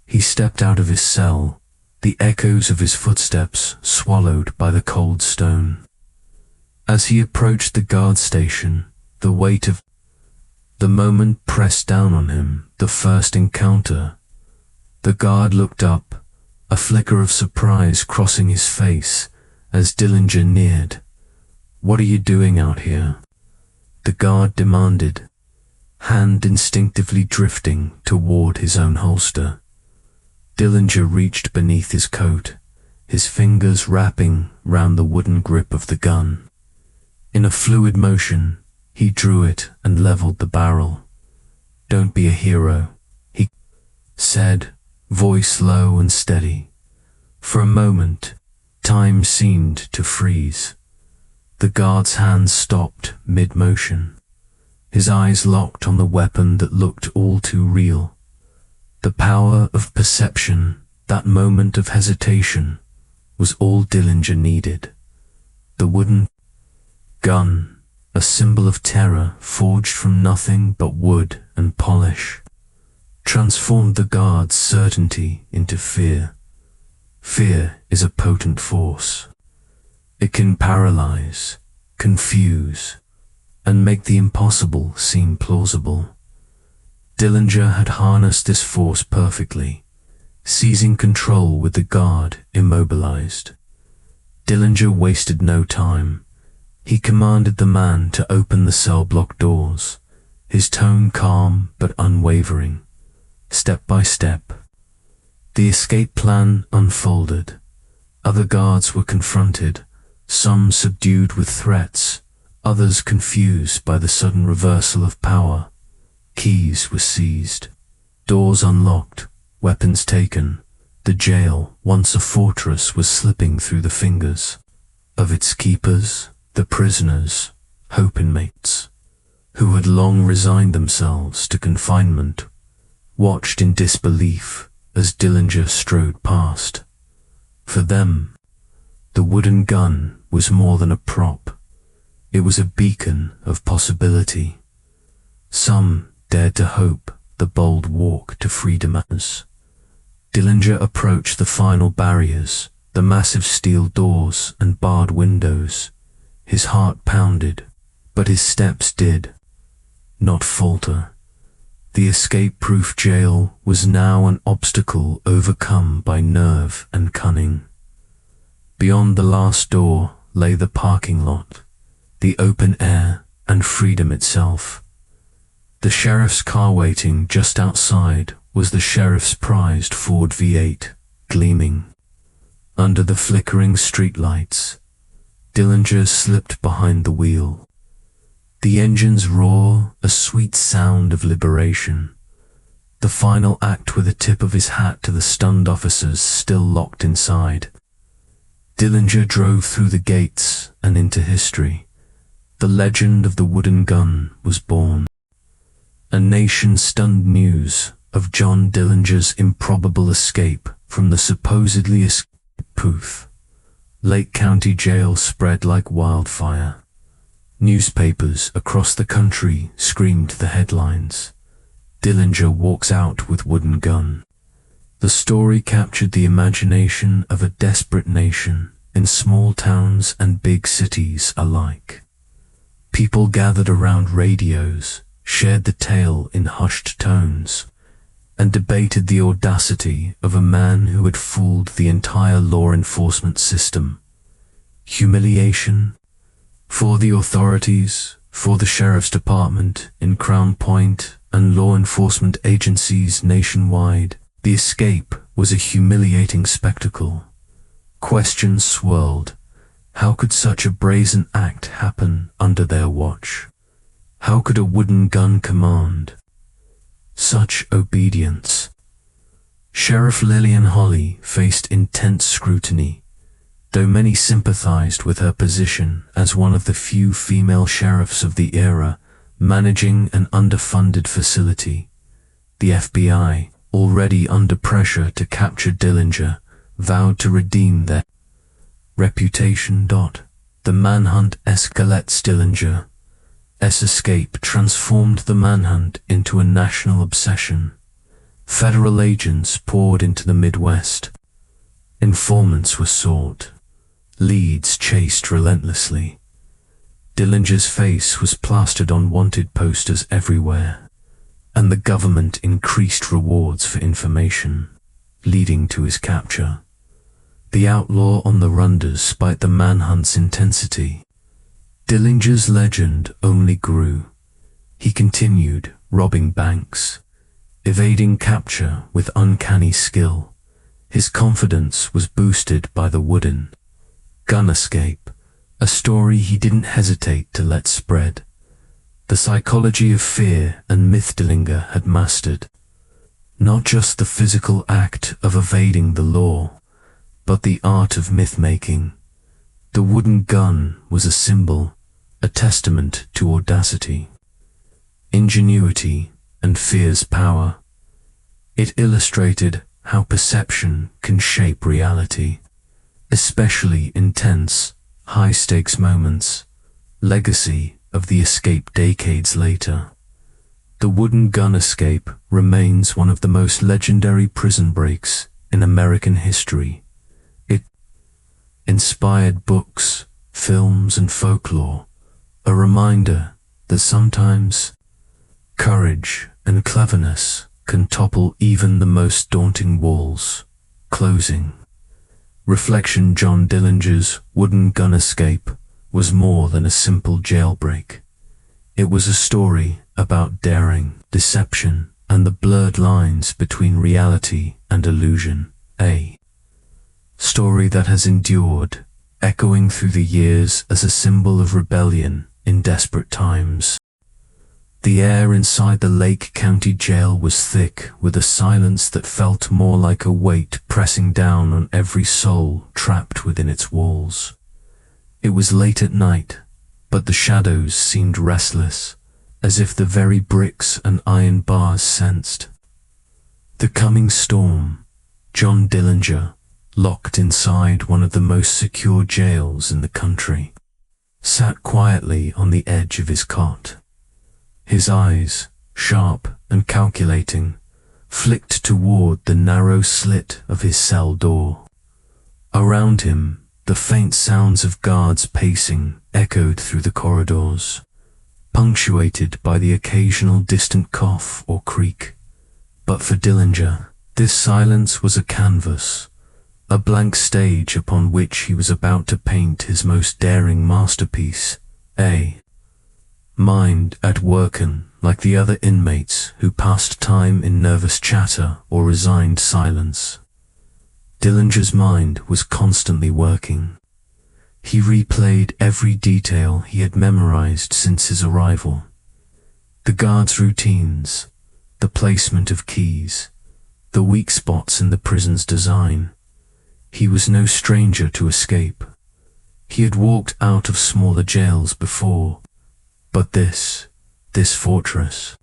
He stepped out of his cell, the echoes of his footsteps swallowed by the cold stone. As he approached the guard station, the weight of the moment pressed down on him, the first encounter. The guard looked up, a flicker of surprise crossing his face as Dillinger neared. "What are you doing out here?" the guard demanded, hand instinctively drifting toward his own holster. Dillinger reached beneath his coat, his fingers wrapping round the wooden grip of the gun. In a fluid motion, he drew it and leveled the barrel. "Don't be a hero," he said, voice low and steady. For a moment, time seemed to freeze. The guard's hands stopped mid-motion. His eyes locked on the weapon that looked all too real. The power of perception, that moment of hesitation, was all Dillinger needed. The wooden gun, a symbol of terror forged from nothing but wood and polish. transformed the guard's certainty into fear. Fear is a potent force. It can paralyze, confuse, and make the impossible seem plausible. Dillinger had harnessed this force perfectly, seizing control with the guard immobilized. Dillinger wasted no time. He commanded the man to open the cell block doors, his tone calm but unwavering. Step by step, the escape plan unfolded. Other guards were confronted, some subdued with threats, others confused by the sudden reversal of power. Keys were seized, doors unlocked, weapons taken. The jail, once a fortress, was slipping through the fingers of its keepers, the prisoners, hope inmates, who had long resigned themselves to confinement, watched in disbelief as Dillinger strode past. For them, the wooden gun was more than a prop. It was a beacon of possibility. Some dared to hope the bold walk to freedom as Dillinger approached the final barriers, the massive steel doors and barred windows. His heart pounded, but his steps did not falter. The escape-proof jail was now an obstacle overcome by nerve and cunning. Beyond the last door lay the parking lot, the open air and freedom itself. The sheriff's car waiting just outside was the sheriff's prized Ford V8, gleaming. Under the flickering streetlights, Dillinger slipped behind the wheel. The engine's roar, a sweet sound of liberation. The final act with a tip of his hat to the stunned officers still locked inside. Dillinger drove through the gates and into history. The legend of the wooden gun was born. A nation stunned news of John Dillinger's improbable escape from the supposedly escape-proof Lake County Jail spread like wildfire. Newspapers across the country screamed the headlines. Dillinger walks out with wooden gun. The story captured the imagination of a desperate nation in small towns and big cities alike. People gathered around radios, shared the tale in hushed tones, and debated the audacity of a man who had fooled the entire law enforcement system. Humiliation for the authorities, for the sheriff's department in Crown Point and law enforcement agencies nationwide. The escape was a humiliating spectacle. Questions swirled. How could such a brazen act happen under their watch? How could a wooden gun command such obedience? Sheriff Lillian Holly faced intense scrutiny, though many sympathized with her position as one of the few female sheriffs of the era managing an underfunded facility. The FBI, already under pressure to capture Dillinger, vowed to redeem their reputation. The manhunt escalates. Dillinger's escape transformed the manhunt into a national obsession. Federal agents poured into the Midwest. Informants were sought. Leads chased relentlessly. Dillinger's face was plastered on wanted posters everywhere, and the government increased rewards for information, leading to his capture. The outlaw on the run despite the manhunt's intensity. Dillinger's legend only grew. He continued robbing banks, evading capture with uncanny skill. His confidence was boosted by the wooden gun escape, a story he didn't hesitate to let spread. The psychology of fear and myth Dillinger had mastered. Not just the physical act of evading the law, but the art of myth-making. The wooden gun was a symbol, a testament to audacity, ingenuity, and fear's power. It illustrated how perception can shape reality, especially intense, high-stakes moments. Legacy of the escape decades later. The wooden gun escape remains one of the most legendary prison breaks in American history. It inspired books, films, and folklore, a reminder that sometimes courage and cleverness can topple even the most daunting walls. Closing. Reflection. John Dillinger's wooden gun escape was more than a simple jailbreak. It was a story about daring, deception, and the blurred lines between reality and illusion. A story that has endured, echoing through the years as a symbol of rebellion in desperate times. The air inside the Lake County Jail was thick with a silence that felt more like a weight pressing down on every soul trapped within its walls. It was late at night, but the shadows seemed restless, as if the very bricks and iron bars sensed the coming storm. John Dillinger, locked inside one of the most secure jails in the country, sat quietly on the edge of his cot. His eyes, sharp and calculating, flicked toward the narrow slit of his cell door. Around him, the faint sounds of guards pacing echoed through the corridors, punctuated by the occasional distant cough or creak. But for Dillinger, this silence was a canvas, a blank stage upon which he was about to paint his most daring masterpiece, a mind at working like the other inmates who passed time in nervous chatter or resigned silence. Dillinger's mind was constantly working. He replayed every detail he had memorized since his arrival. The guards' routines, the placement of keys, the weak spots in the prison's design. He was no stranger to escape. He had walked out of smaller jails before. But this fortress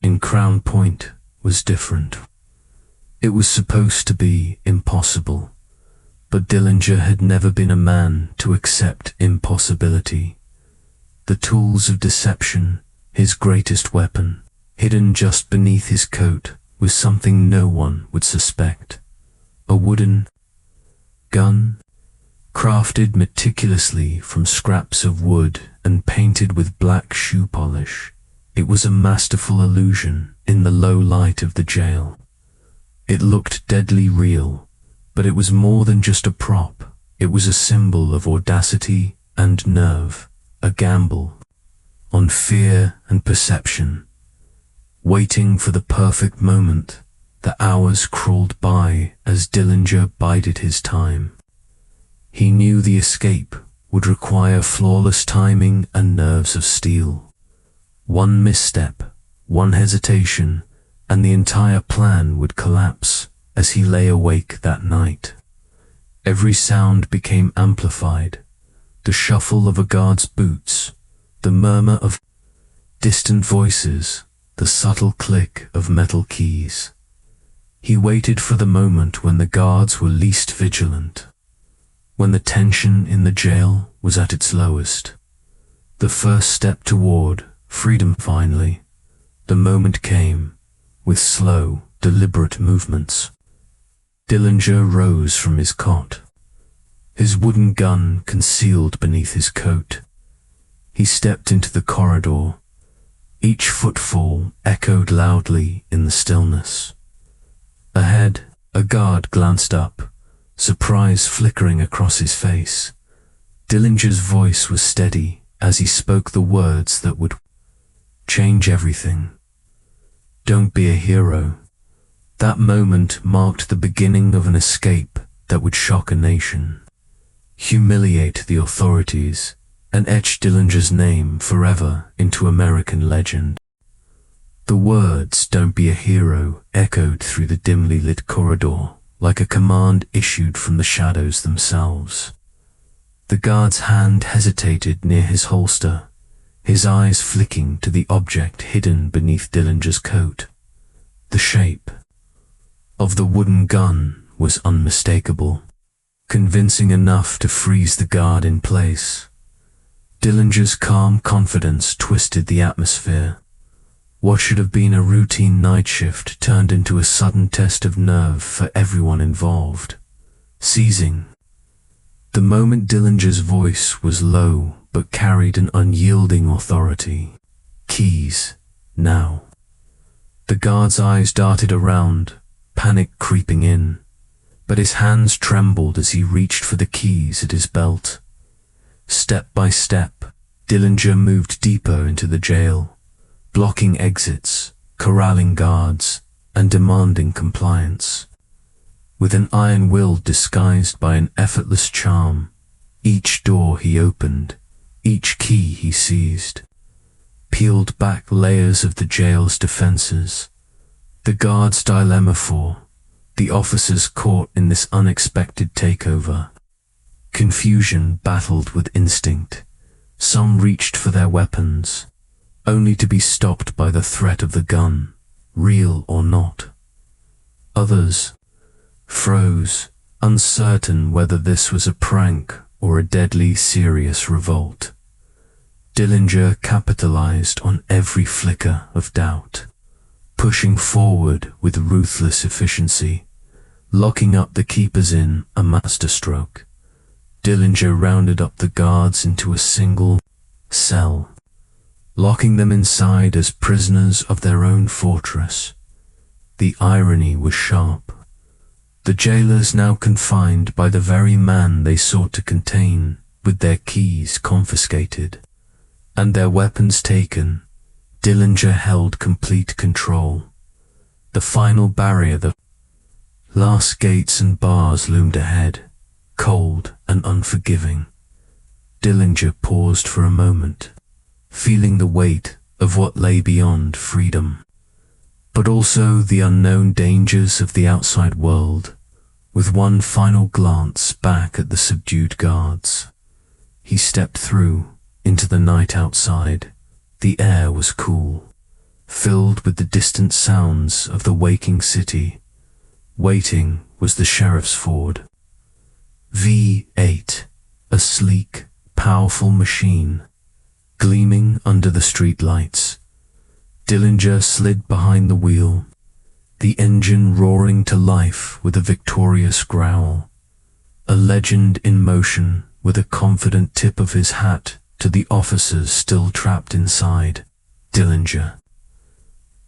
in Crown Point was different. It was supposed to be impossible, but Dillinger had never been a man to accept impossibility. The tools of deception, his greatest weapon, hidden just beneath his coat, was something no one would suspect. A wooden gun, crafted meticulously from scraps of wood and painted with black shoe polish. It was a masterful illusion in the low light of the jail. It looked deadly real, but it was more than just a prop. It was a symbol of audacity and nerve, a gamble on fear and perception. Waiting for the perfect moment, the hours crawled by as Dillinger bided his time. He knew the escape would require flawless timing and nerves of steel. One misstep, one hesitation, and the entire plan would collapse as he lay awake that night. Every sound became amplified. The shuffle of a guard's boots, the murmur of distant voices, the subtle click of metal keys. He waited for the moment when the guards were least vigilant, when the tension in the jail was at its lowest. The first step toward freedom finally. The moment came, with slow, deliberate movements. Dillinger rose from his cot, his wooden gun concealed beneath his coat. He stepped into the corridor. Each footfall echoed loudly in the stillness. Ahead, a guard glanced up, surprise flickering across his face. Dillinger's voice was steady as he spoke the words that would change everything. Don't be a hero. That moment marked the beginning of an escape that would shock a nation, humiliate the authorities, and etch Dillinger's name forever into American legend. The words, "Don't be a hero," echoed through the dimly lit corridor like a command issued from the shadows themselves. The guard's hand hesitated near his holster, his eyes flicking to the object hidden beneath Dillinger's coat. The shape of the wooden gun was unmistakable, convincing enough to freeze the guard in place. Dillinger's calm confidence twisted the atmosphere. What should have been a routine night shift turned into a sudden test of nerve for everyone involved. Seizing. The moment Dillinger's voice was low but carried an unyielding authority. Keys, now. The guard's eyes darted around, panic creeping in, but his hands trembled as he reached for the keys at his belt. Step by step, Dillinger moved deeper into the jail, blocking exits, corralling guards, and demanding compliance. With an iron will disguised by an effortless charm, each door he opened, each key he seized, peeled back layers of the jail's defenses. The guard's dilemma for the officers caught in this unexpected takeover. Confusion battled with instinct. Some reached for their weapons, only to be stopped by the threat of the gun, real or not. Others froze, uncertain whether this was a prank or a deadly serious revolt. Dillinger capitalized on every flicker of doubt, pushing forward with ruthless efficiency, locking up the keepers in a masterstroke. Dillinger rounded up the guards into a single cell, locking them inside as prisoners of their own fortress. The irony was sharp. The jailers now confined by the very man they sought to contain, with their keys confiscated, and their weapons taken, Dillinger held complete control. The final barrier, the last gates and bars loomed ahead, cold and unforgiving. Dillinger paused for a moment, feeling the weight of what lay beyond freedom, but also the unknown dangers of the outside world. With one final glance back at the subdued guards, he stepped through into the night outside. The air was cool, filled with the distant sounds of the waking city. Waiting was the sheriff's Ford V8, a sleek, powerful machine, gleaming under the street lights. Dillinger slid behind the wheel, the engine roaring to life with a victorious growl, a legend in motion with a confident tip of his hat to the officers still trapped inside. Dillinger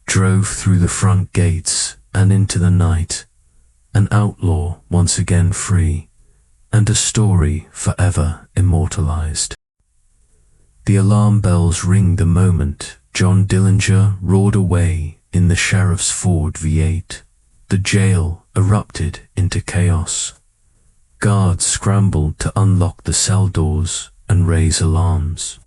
drove through the front gates and into the night, an outlaw once again free, and a story forever immortalized. The alarm bells ring the moment John Dillinger roared away in the sheriff's Ford V8. The jail erupted into chaos. Guards scrambled to unlock the cell doors and raise alarms.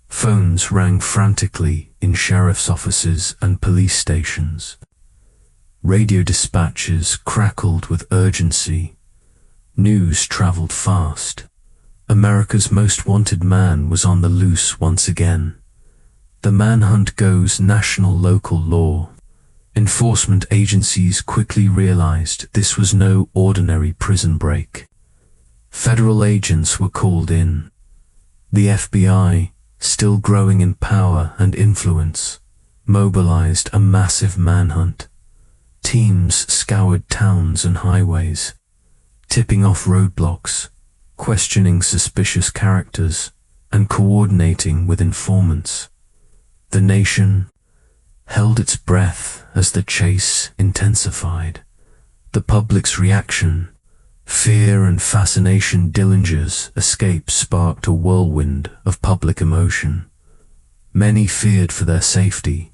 Phones rang frantically in sheriff's offices and police stations. Radio dispatches crackled with urgency. News traveled fast. America's most wanted man was on the loose once again. The manhunt goes national-local law. Enforcement agencies quickly realized this was no ordinary prison break. Federal agents were called in. The FBI, still growing in power and influence, mobilized a massive manhunt. Teams scoured towns and highways, tipping off roadblocks, questioning suspicious characters, and coordinating with informants. The nation held its breath as the chase intensified. The public's reaction, fear and fascination. Dillinger's escape sparked a whirlwind of public emotion. Many feared for their safety,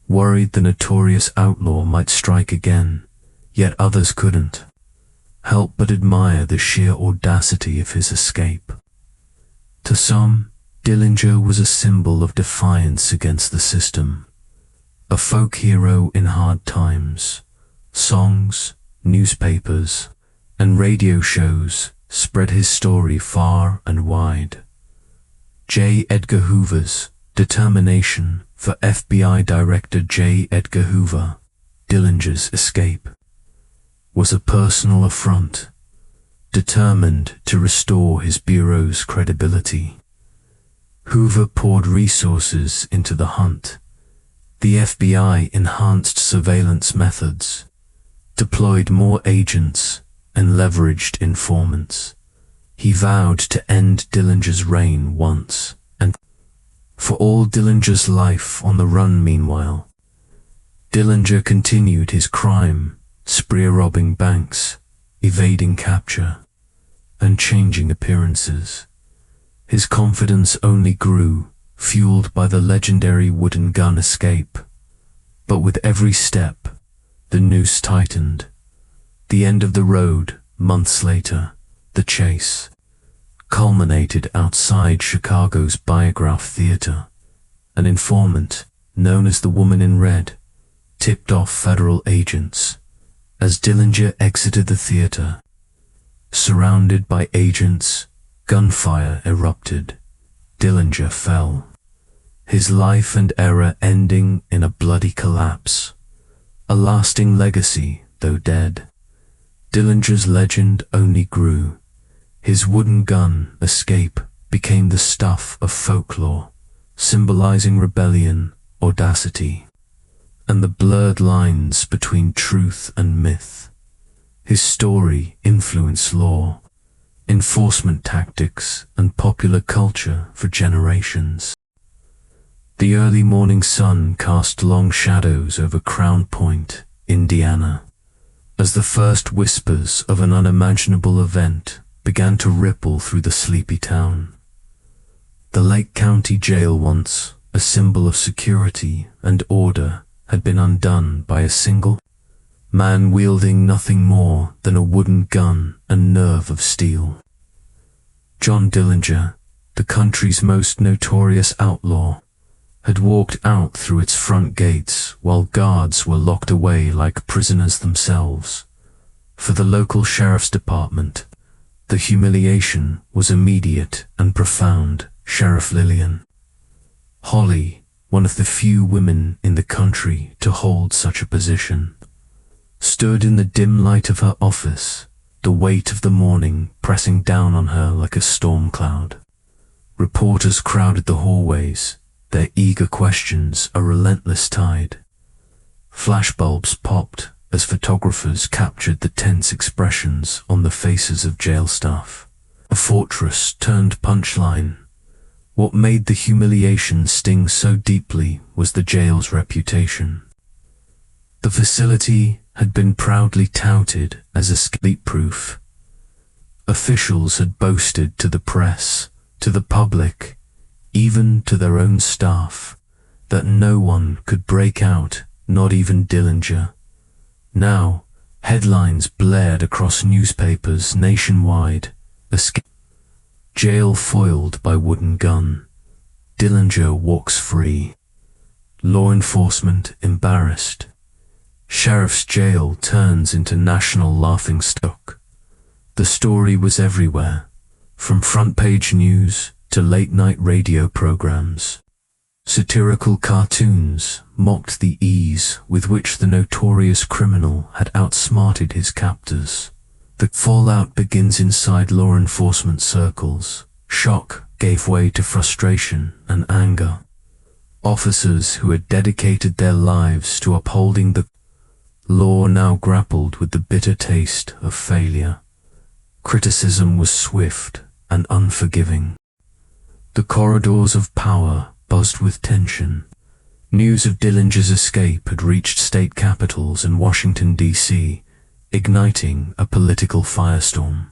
worried the notorious outlaw might strike again, yet others couldn't help but admire the sheer audacity of his escape. To some, Dillinger was a symbol of defiance against the system, a folk hero in hard times. Songs, newspapers, and radio shows spread his story far and wide. J. Edgar Hoover's determination for FBI Director J. Edgar Hoover, Dillinger's escape, was a personal affront, determined to restore his bureau's credibility. Hoover poured resources into the hunt, The FBI enhanced surveillance methods, deployed more agents, and leveraged informants. He vowed to end Dillinger's reign once and for all. Dillinger's life on the run. Meanwhile, Dillinger continued his crime spree, robbing banks, evading capture, and changing appearances. His confidence only grew, fueled by the legendary wooden gun escape. But with every step, the noose tightened. The end of the road, months later, the chase, culminated outside Chicago's Biograph Theater. An informant, known as the Woman in Red, tipped off federal agents. As Dillinger exited the theater, surrounded by agents, gunfire erupted. Dillinger fell, his life and era ending in a bloody collapse. A lasting legacy, though dead. Dillinger's legend only grew. His wooden gun escape became the stuff of folklore, symbolizing rebellion, audacity, and the blurred lines between truth and myth. His story influenced law, enforcement tactics, and popular culture for generations. The early morning sun cast long shadows over Crown Point, Indiana, as the first whispers of an unimaginable event began to ripple through the sleepy town. The Lake County Jail, once a symbol of security and order, had been undone by a single man wielding nothing more than a wooden gun and nerve of steel. John Dillinger, the country's most notorious outlaw, had walked out through its front gates while guards were locked away like prisoners themselves. For the local sheriff's department, the humiliation was immediate and profound. Sheriff Lillian Holly, one of the few women in the country to hold such a position, stood in the dim light of her office, the weight of the morning pressing down on her like a storm cloud. Reporters crowded the hallways, their eager questions a relentless tide. Flashbulbs popped as photographers captured the tense expressions on the faces of jail staff. A fortress turned punchline. What made the humiliation sting so deeply was the jail's reputation. The facility had been proudly touted as escape-proof. Officials had boasted to the press, to the public, even to their own staff, that no one could break out, not even Dillinger. Now, headlines blared across newspapers nationwide. Escape. Jail foiled by wooden gun. Dillinger walks free. Law enforcement embarrassed. Sheriff's jail turns into national laughingstock. The story was everywhere, from front-page news to late-night radio programs. Satirical cartoons mocked the ease with which the notorious criminal had outsmarted his captors. The fallout begins inside law enforcement circles. Shock gave way to frustration and anger. Officers who had dedicated their lives to upholding the law now grappled with the bitter taste of failure. Criticism was swift and unforgiving. The corridors of power buzzed with tension. News of Dillinger's escape had reached state capitals and Washington, D.C., igniting a political firestorm.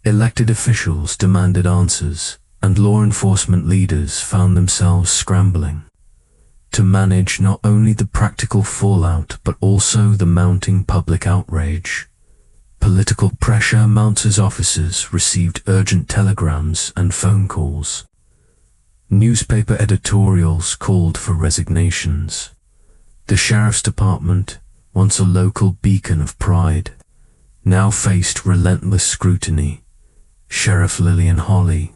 Elected officials demanded answers, and law enforcement leaders found themselves scrambling to manage not only the practical fallout but also the mounting public outrage. Political pressure mounts as officers received urgent telegrams and phone calls. Newspaper editorials called for resignations. The sheriff's department, once a local beacon of pride, now faced relentless scrutiny. Sheriff Lillian Holly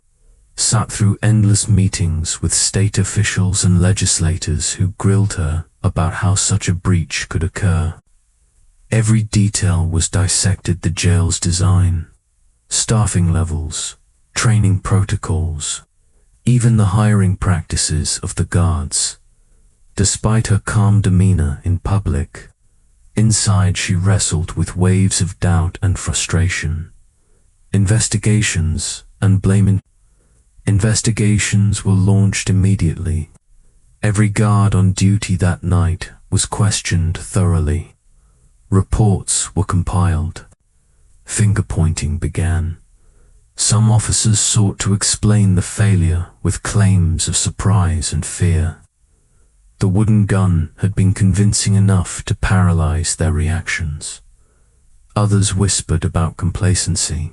sat through endless meetings with state officials and legislators who grilled her about how such a breach could occur. Every detail was dissected: the jail's design, staffing levels, training protocols, even the hiring practices of the guards. Despite her calm demeanor in public, inside she wrestled with waves of doubt and frustration. Investigations were launched immediately. Every guard on duty that night was questioned thoroughly. Reports were compiled. Finger-pointing began. Some officers sought to explain the failure with claims of surprise and fear. The wooden gun had been convincing enough to paralyze their reactions. Others whispered about complacency,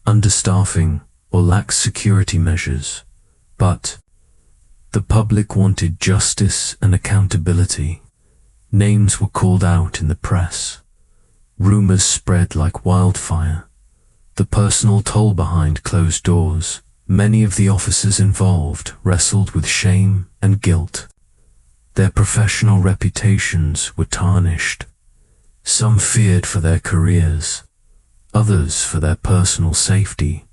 understaffing, or lax security measures, but the public wanted justice and accountability. Names were called out in the press. Rumors spread like wildfire. The personal toll behind closed doors. Many of the officers involved wrestled with shame and guilt. Their professional reputations were tarnished. Some feared for their careers, others for their personal safety.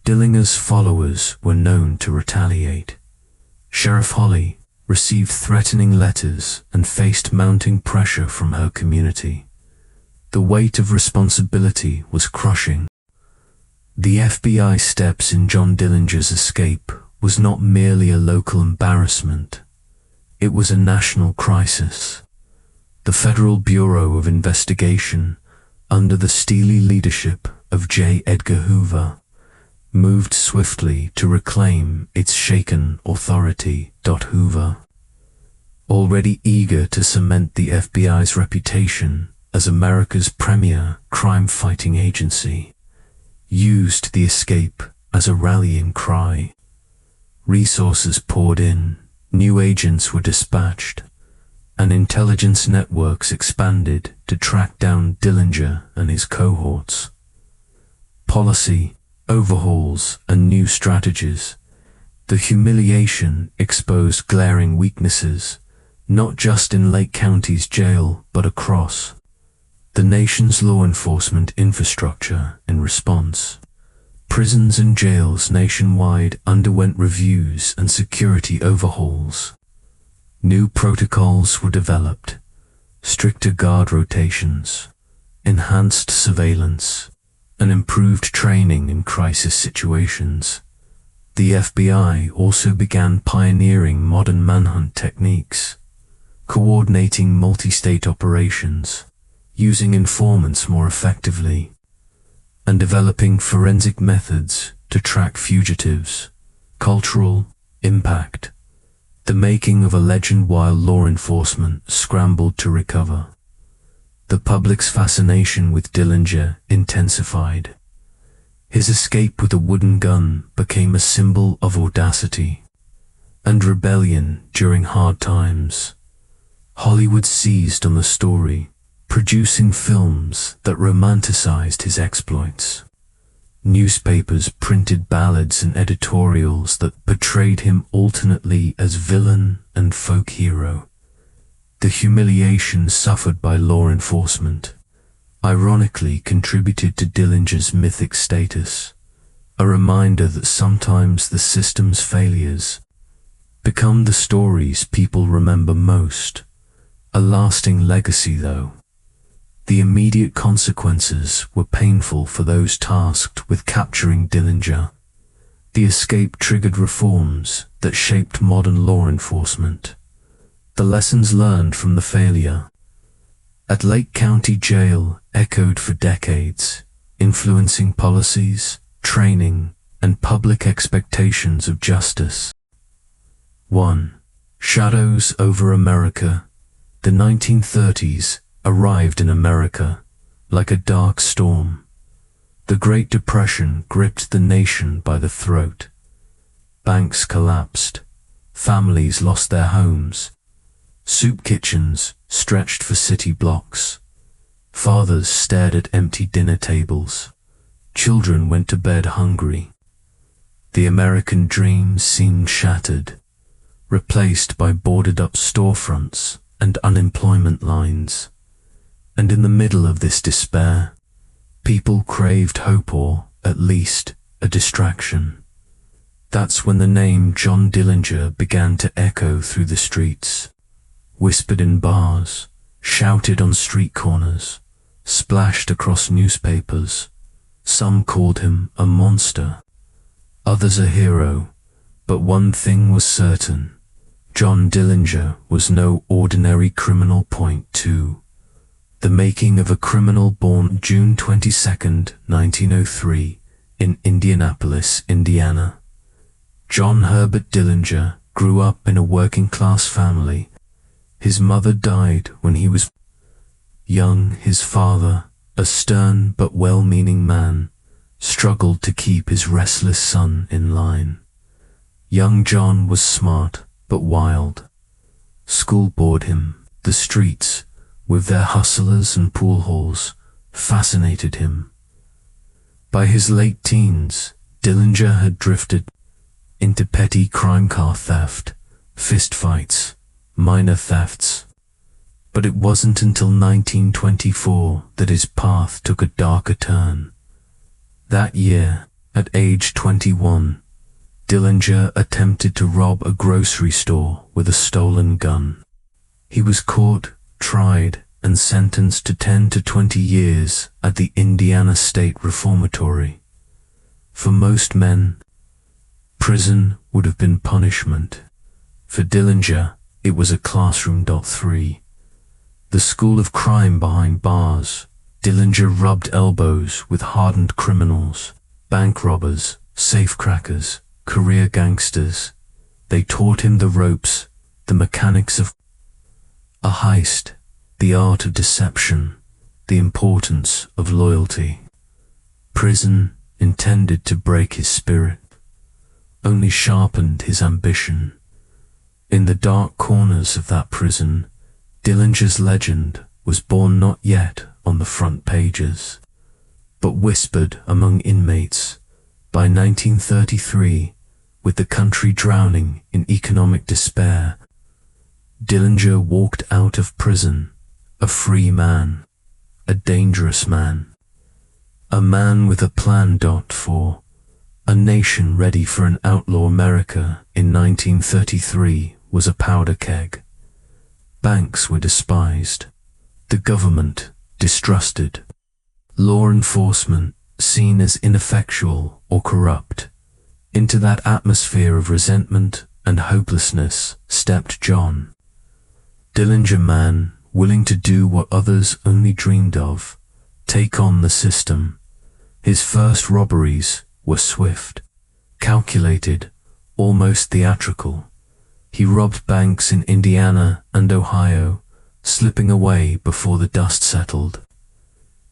Dillinger's followers were known to retaliate. Sheriff Holly received threatening letters and faced mounting pressure from her community. The weight of responsibility was crushing. The FBI steps in John Dillinger's escape was not merely a local embarrassment. It was a national crisis. The Federal Bureau of Investigation, under the steely leadership of J. Edgar Hoover, moved swiftly to reclaim its shaken authority. Hoover, already eager to cement the FBI's reputation as America's premier crime-fighting agency, used the escape as a rallying cry. Resources poured in, new agents were dispatched, and intelligence networks expanded to track down Dillinger and his cohorts. Policy, overhauls, and new strategies. The humiliation exposed glaring weaknesses, not just in Lake County's jail, but across the nation's law enforcement infrastructure. In response, prisons and jails nationwide underwent reviews and security overhauls. New protocols were developed, stricter guard rotations, enhanced surveillance, and improved training in crisis situations. The FBI also began pioneering modern manhunt techniques, coordinating multi-state operations, using informants more effectively, and developing forensic methods to track fugitives. Cultural impact. The making of a legend while law enforcement scrambled to recover. The public's fascination with Dillinger intensified. His escape with a wooden gun became a symbol of audacity and rebellion during hard times. Hollywood seized on the story, producing films that romanticized his exploits. Newspapers printed ballads and editorials that portrayed him alternately as villain and folk hero. The humiliation suffered by law enforcement ironically contributed to Dillinger's mythic status, a reminder that sometimes the system's failures become the stories people remember most. A lasting legacy, though. The immediate consequences were painful for those tasked with capturing Dillinger. The escape triggered reforms that shaped modern law enforcement. The lessons learned from the failure at Lake County Jail echoed for decades, influencing policies, training, and public expectations of justice. 1. Shadows over America. The 1930s arrived in America like a dark storm. The Great Depression gripped the nation by the throat. Banks collapsed. Families lost their homes. Soup kitchens stretched for city blocks. Fathers stared at empty dinner tables. Children went to bed hungry. The American dream seemed shattered, replaced by boarded-up storefronts and unemployment lines. And in the middle of this despair, people craved hope or, at least, a distraction. That's when the name John Dillinger began to echo through the streets. whispered in bars, shouted on street corners, splashed across newspapers. Some called him a monster, others a hero, but one thing was certain: John Dillinger was no ordinary criminal. Point 2. The making of a criminal born June 22, 1903, in Indianapolis, Indiana. John Herbert Dillinger grew up in a working-class family. His mother died when he was young. His father, a stern but well-meaning man, struggled to keep his restless son in line. Young John was smart but wild. School bored him. The streets, with their hustlers and pool halls, fascinated him. By his late teens, Dillinger had drifted into petty crime, car theft, fistfights, minor thefts. But it wasn't until 1924 that his path took a darker turn. That year, at age 21, Dillinger attempted to rob a grocery store with a stolen gun. He was caught, tried, and sentenced to 10 to 20 years at the Indiana State Reformatory. For most men, prison would have been punishment. For Dillinger, it was a classroom. 3. The school of crime behind bars. Dillinger rubbed elbows with hardened criminals, bank robbers, safecrackers, career gangsters. They taught him the ropes, the mechanics of a heist, the art of deception, the importance of loyalty. Prison, intended to break his spirit, only sharpened his ambition. In the dark corners of that prison, Dillinger's legend was born, not yet on the front pages, but whispered among inmates. By 1933, with the country drowning in economic despair, Dillinger walked out of prison, a free man, a dangerous man, a man with a plan. 4. A nation ready for an outlaw America in 1933 was a powder keg. Banks were despised, the government distrusted, law enforcement seen as ineffectual or corrupt. Into that atmosphere of resentment and hopelessness stepped John Dillinger, man willing to do what others only dreamed of, take on the system. His first robberies were swift, calculated, almost theatrical. He robbed banks in Indiana and Ohio, slipping away before the dust settled.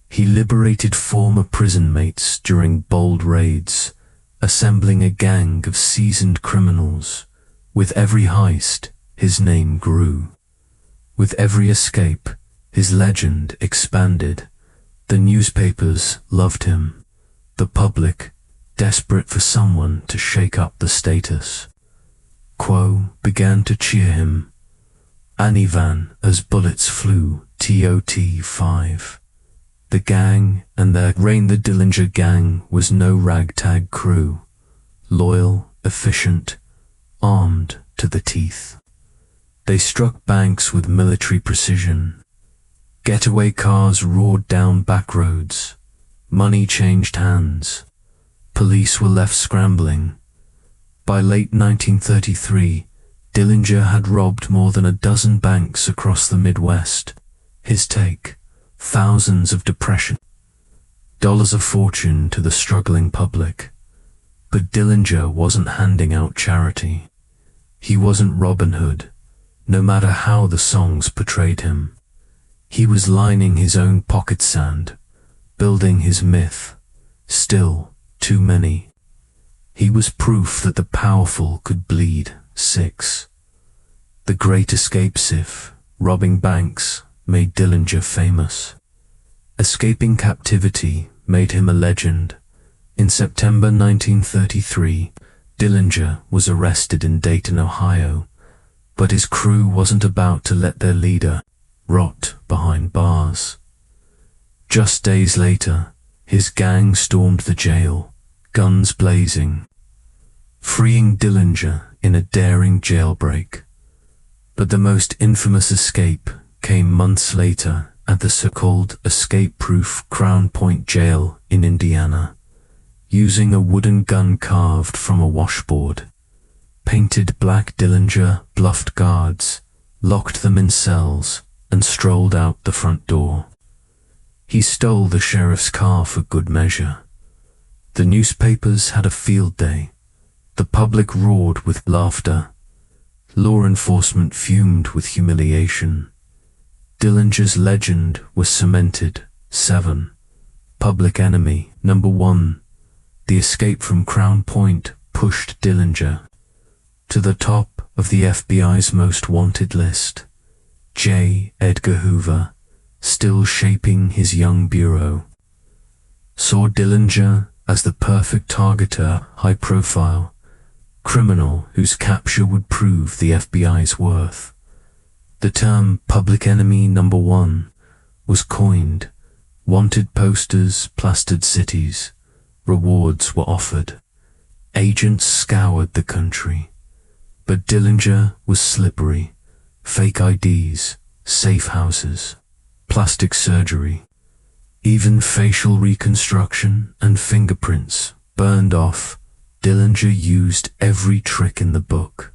He liberated former prison mates during bold raids, assembling a gang of seasoned criminals. With every heist, his name grew. With every escape, his legend expanded. The newspapers loved him. The public, desperate for someone to shake up the status quo, began to cheer him. Annie Van as bullets flew. TOT5. The gang and their reign. The Dillinger gang was no ragtag crew. Loyal, efficient, armed to the teeth. They struck banks with military precision. Getaway cars roared down back roads. Money changed hands. Police were left scrambling. By late 1933, Dillinger had robbed more than a dozen banks across the Midwest. His take: thousands of depression, dollars a fortune to the struggling public. But Dillinger wasn't handing out charity. He wasn't Robin Hood, no matter how the songs portrayed him. He was lining his own pocket sand, building his myth. Still, too many. He was proof that the powerful could bleed. 6. The Great Escape. Sif, robbing banks, made Dillinger famous. Escaping captivity made him a legend. In September 1933, Dillinger was arrested in Dayton, Ohio, but his crew wasn't about to let their leader rot behind bars. Just days later, his gang stormed the jail, guns blazing, freeing Dillinger in a daring jailbreak. But the most infamous escape came months later at the so-called escape-proof Crown Point jail in Indiana. Using a wooden gun carved from a washboard, painted black Dillinger bluffed guards, locked them in cells, and strolled out the front door. He stole the sheriff's car for good measure. The newspapers had a field day. The public roared with laughter. Law enforcement fumed with humiliation. Dillinger's legend was cemented. 7. Public enemy number 1. The escape from Crown Point pushed Dillinger to the top of the FBI's most wanted list. J. Edgar Hoover, still shaping his young bureau, saw Dillinger as the perfect targeter, high-profile criminal whose capture would prove the FBI's worth. The term public enemy number 1 was coined. Wanted posters plastered cities. Rewards were offered. Agents scoured the country. But Dillinger was slippery. Fake IDs, safe houses, plastic surgery, even facial reconstruction and fingerprints burned off. Dillinger used every trick in the book.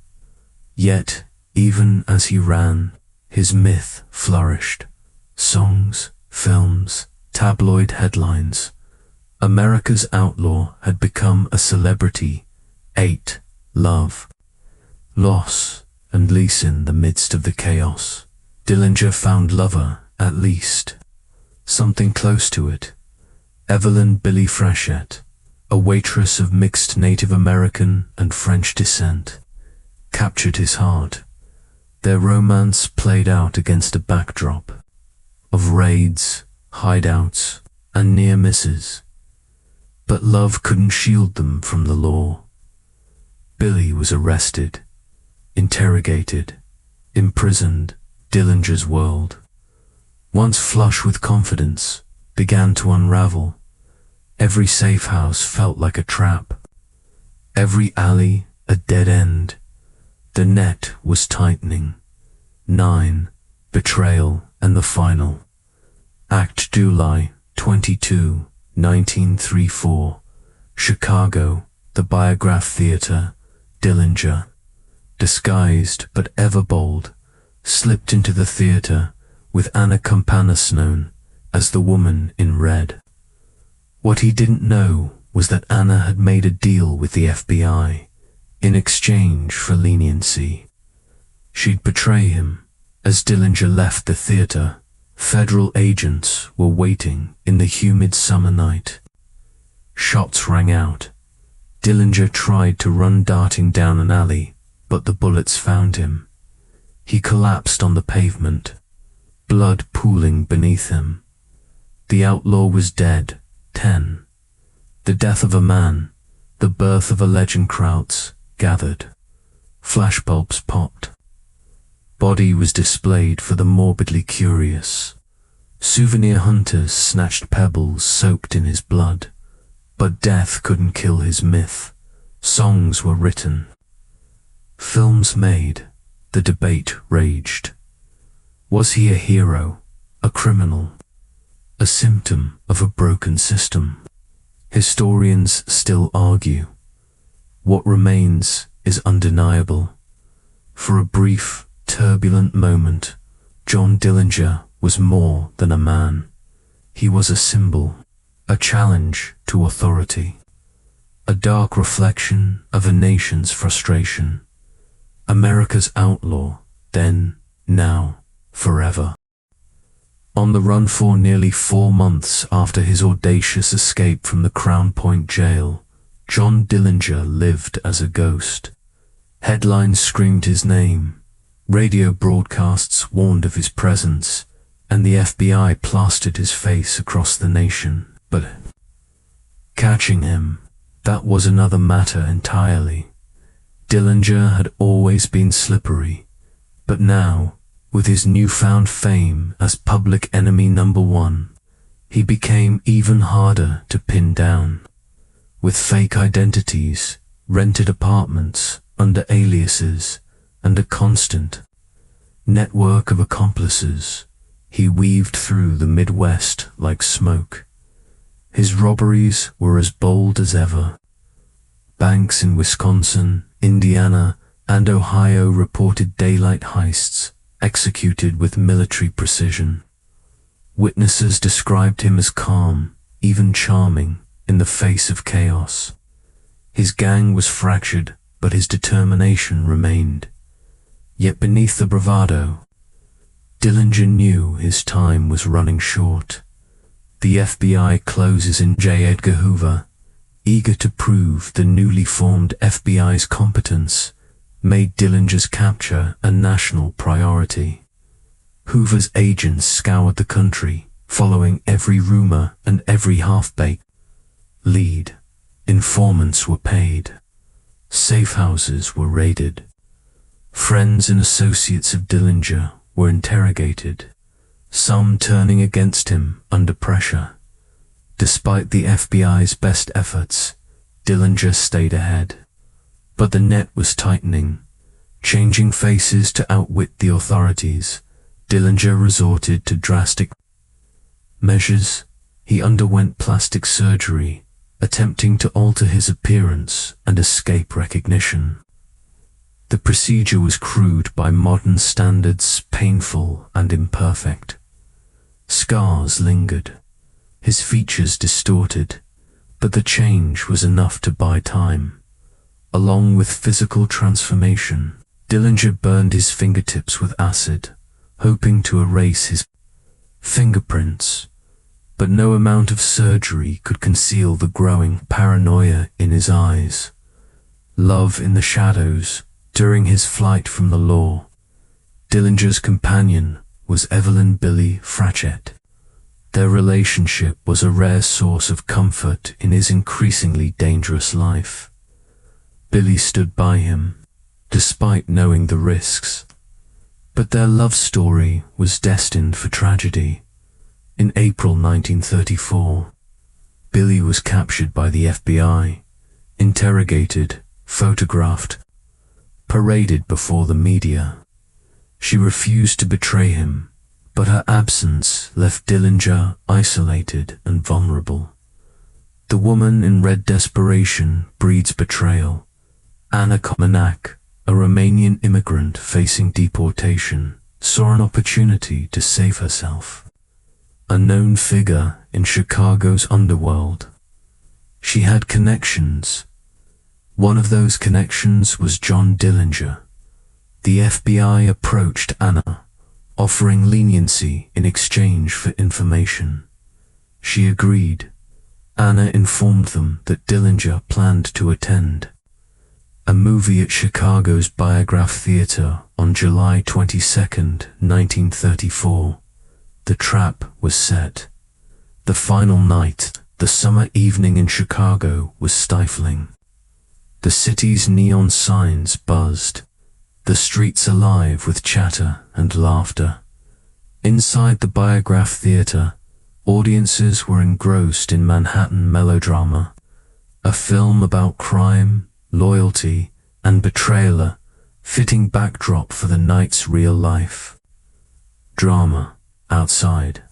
Yet, even as he ran, his myth flourished. Songs, films, tabloid headlines. America's outlaw had become a celebrity. 8. Love, loss, and lease. In the midst of the chaos, Dillinger found lover, at least. Something close to it. Evelyn Billy Frechette, a waitress of mixed Native American and French descent, captured his heart. Their romance played out against a backdrop of raids, hideouts, and near misses. But love couldn't shield them from the law. Billy was arrested, interrogated, imprisoned. Dillinger's world, once flush with confidence, began to unravel. Every safe house felt like a trap. Every alley a dead end. The net was tightening. 9. Betrayal and the final act. July 22, 1934. Chicago, the Biograph Theater. Dillinger, disguised but ever bold, slipped into the theater with Anna Campanis, known as the Woman in Red. What he didn't know was that Anna had made a deal with the FBI in exchange for leniency. She'd betray him. As Dillinger left the theater, federal agents were waiting in the humid summer night. Shots rang out. Dillinger tried to run darting down an alley, but the bullets found him. He collapsed on the pavement, blood pooling beneath him. The outlaw was dead. 10. The death of a man, the birth of a legend. Crowds gathered. Flashbulbs popped. Body was displayed for the morbidly curious. Souvenir hunters snatched pebbles soaked in his blood. But death couldn't kill his myth. Songs were written. Films made. The debate raged. Was he a hero, a criminal, a symptom of a broken system? Historians still argue. What remains is undeniable. For a brief, turbulent moment, John Dillinger was more than a man. He was a symbol, a challenge to authority, a dark reflection of a nation's frustration. America's outlaw, then, now, forever. On the run for nearly 4 months after his audacious escape from the Crown Point jail, John Dillinger lived as a ghost. Headlines screamed his name, radio broadcasts warned of his presence, and the FBI plastered his face across the nation. But catching him, that was another matter entirely. Dillinger had always been slippery, but now, with his newfound fame as public enemy number 1, he became even harder to pin down. With fake identities, rented apartments under aliases, and a constant, network of accomplices, he weaved through the Midwest like smoke. His robberies were as bold as ever. Banks in Wisconsin, Indiana, and Ohio reported daylight heists executed with military precision. Witnesses described him as calm, even charming, in the face of chaos. His gang was fractured, but his determination remained. Yet beneath the bravado, Dillinger knew his time was running short. The FBI closes in J. Edgar Hoover, eager to prove the newly formed FBI's competence, made Dillinger's capture a national priority. Hoover's agents scoured the country, following every rumor and every half-baked lead. Informants were paid. Safe houses were raided. Friends and associates of Dillinger were interrogated, some turning against him under pressure. Despite the FBI's best efforts, Dillinger stayed ahead. But the net was tightening. Changing faces to outwit the authorities, Dillinger resorted to drastic measures. He underwent plastic surgery, attempting to alter his appearance and escape recognition. The procedure was crude by modern standards, painful and imperfect. Scars lingered, his features distorted, but the change was enough to buy time. Along with physical transformation, Dillinger burned his fingertips with acid, hoping to erase his fingerprints, but no amount of surgery could conceal the growing paranoia in his eyes. Love in the shadows. During his flight from the law, Dillinger's companion was Evelyn Billy Fratchett. Their relationship was a rare source of comfort in his increasingly dangerous life. Billy stood by him, despite knowing the risks. But their love story was destined for tragedy. In April 1934, Billy was captured by the FBI, interrogated, photographed, paraded before the media. She refused to betray him, but her absence left Dillinger isolated and vulnerable. The woman in red desperation breeds betrayal. Anna Komenak, a Romanian immigrant facing deportation, saw an opportunity to save herself. A known figure in Chicago's underworld. She had connections. One of those connections was John Dillinger. The FBI approached Anna, offering leniency in exchange for information. She agreed. Anna informed them that Dillinger planned to attend a movie at Chicago's Biograph Theater on July 22, 1934. The trap was set. The final night, the summer evening in Chicago, was stifling. The city's neon signs buzzed, the streets alive with chatter and laughter. Inside the Biograph Theater, audiences were engrossed in Manhattan melodrama, a film about crime, loyalty, and betrayal, a fitting backdrop for the night's real life. Drama. Outside,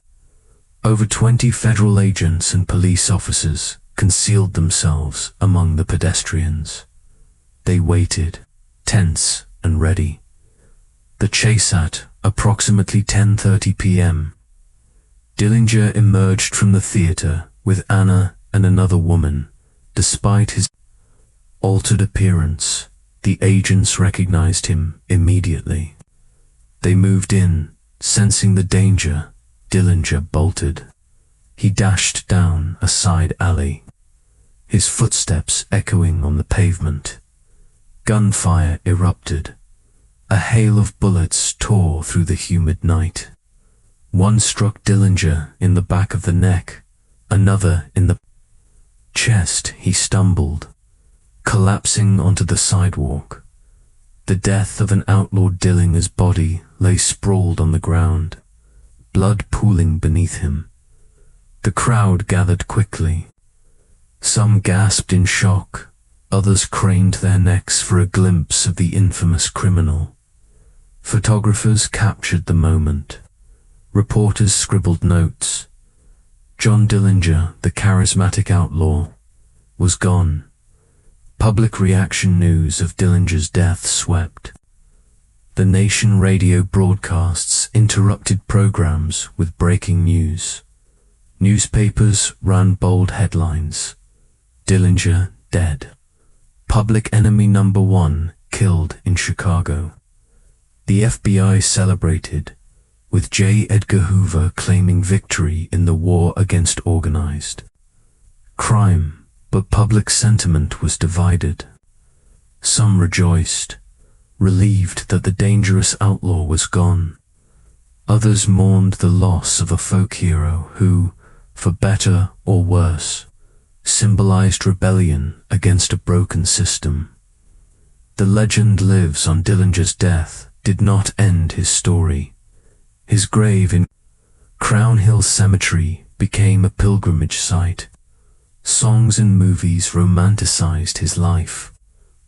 over 20 federal agents and police officers concealed themselves among the pedestrians. They waited, tense and ready. The chase at approximately 10:30 p.m. Dillinger emerged from the theater with Anna and another woman. Despite his altered appearance, the agents recognized him immediately. They moved in. Sensing the danger, Dillinger bolted. He dashed down a side alley, his footsteps echoing on the pavement. Gunfire erupted. A hail of bullets tore through the humid night. One struck Dillinger in the back of the neck, another in the chest. He stumbled, collapsing onto the sidewalk. The death of an outlawed Dillinger's body lay sprawled on the ground, blood pooling beneath him. The crowd gathered quickly. Some gasped in shock, others craned their necks for a glimpse of the infamous criminal. Photographers captured the moment. Reporters scribbled notes. John Dillinger, the charismatic outlaw, was gone. Public reaction news of Dillinger's death swept. The nation radio broadcasts interrupted programs with breaking news. Newspapers ran bold headlines. Dillinger dead. Public enemy number one killed in Chicago. The FBI celebrated, with J. Edgar Hoover claiming victory in the war against organized crime, but public sentiment was divided. Some rejoiced, relieved that the dangerous outlaw was gone. Others mourned the loss of a folk hero who, for better or worse, symbolized rebellion against a broken system. The legend lives on. Dillinger's death did not end his story. His grave in Crown Hill Cemetery became a pilgrimage site. Songs and movies romanticized his life.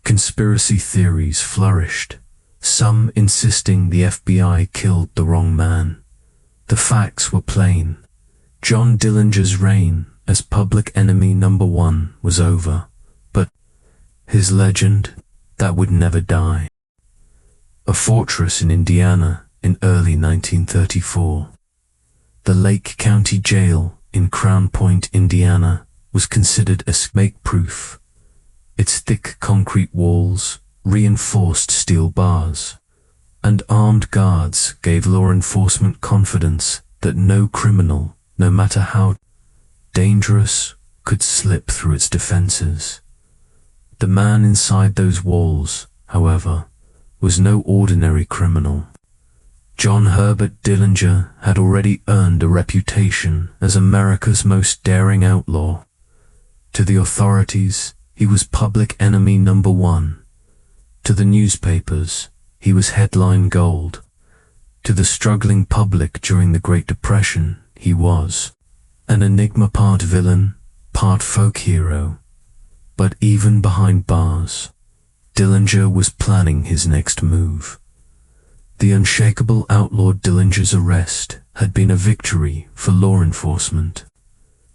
Conspiracy theories flourished, some insisting the FBI killed the wrong man. The facts were plain. John Dillinger's reign as public enemy number one was over, but his legend, that would never die. A fortress in Indiana in early 1934. The Lake County Jail in Crown Point, Indiana, was considered escape-proof. Its thick concrete walls, reinforced steel bars, and armed guards gave law enforcement confidence that no criminal, no matter how dangerous, could slip through its defenses. The man inside those walls, however, was no ordinary criminal. John Herbert Dillinger had already earned a reputation as America's most daring outlaw. To the authorities, he was public enemy number one. To the newspapers, he was headline gold. To the struggling public during the Great Depression, he was an enigma, part villain, part folk hero. But even behind bars, Dillinger was planning his next move. The unshakable outlaw Dillinger's arrest had been a victory for law enforcement.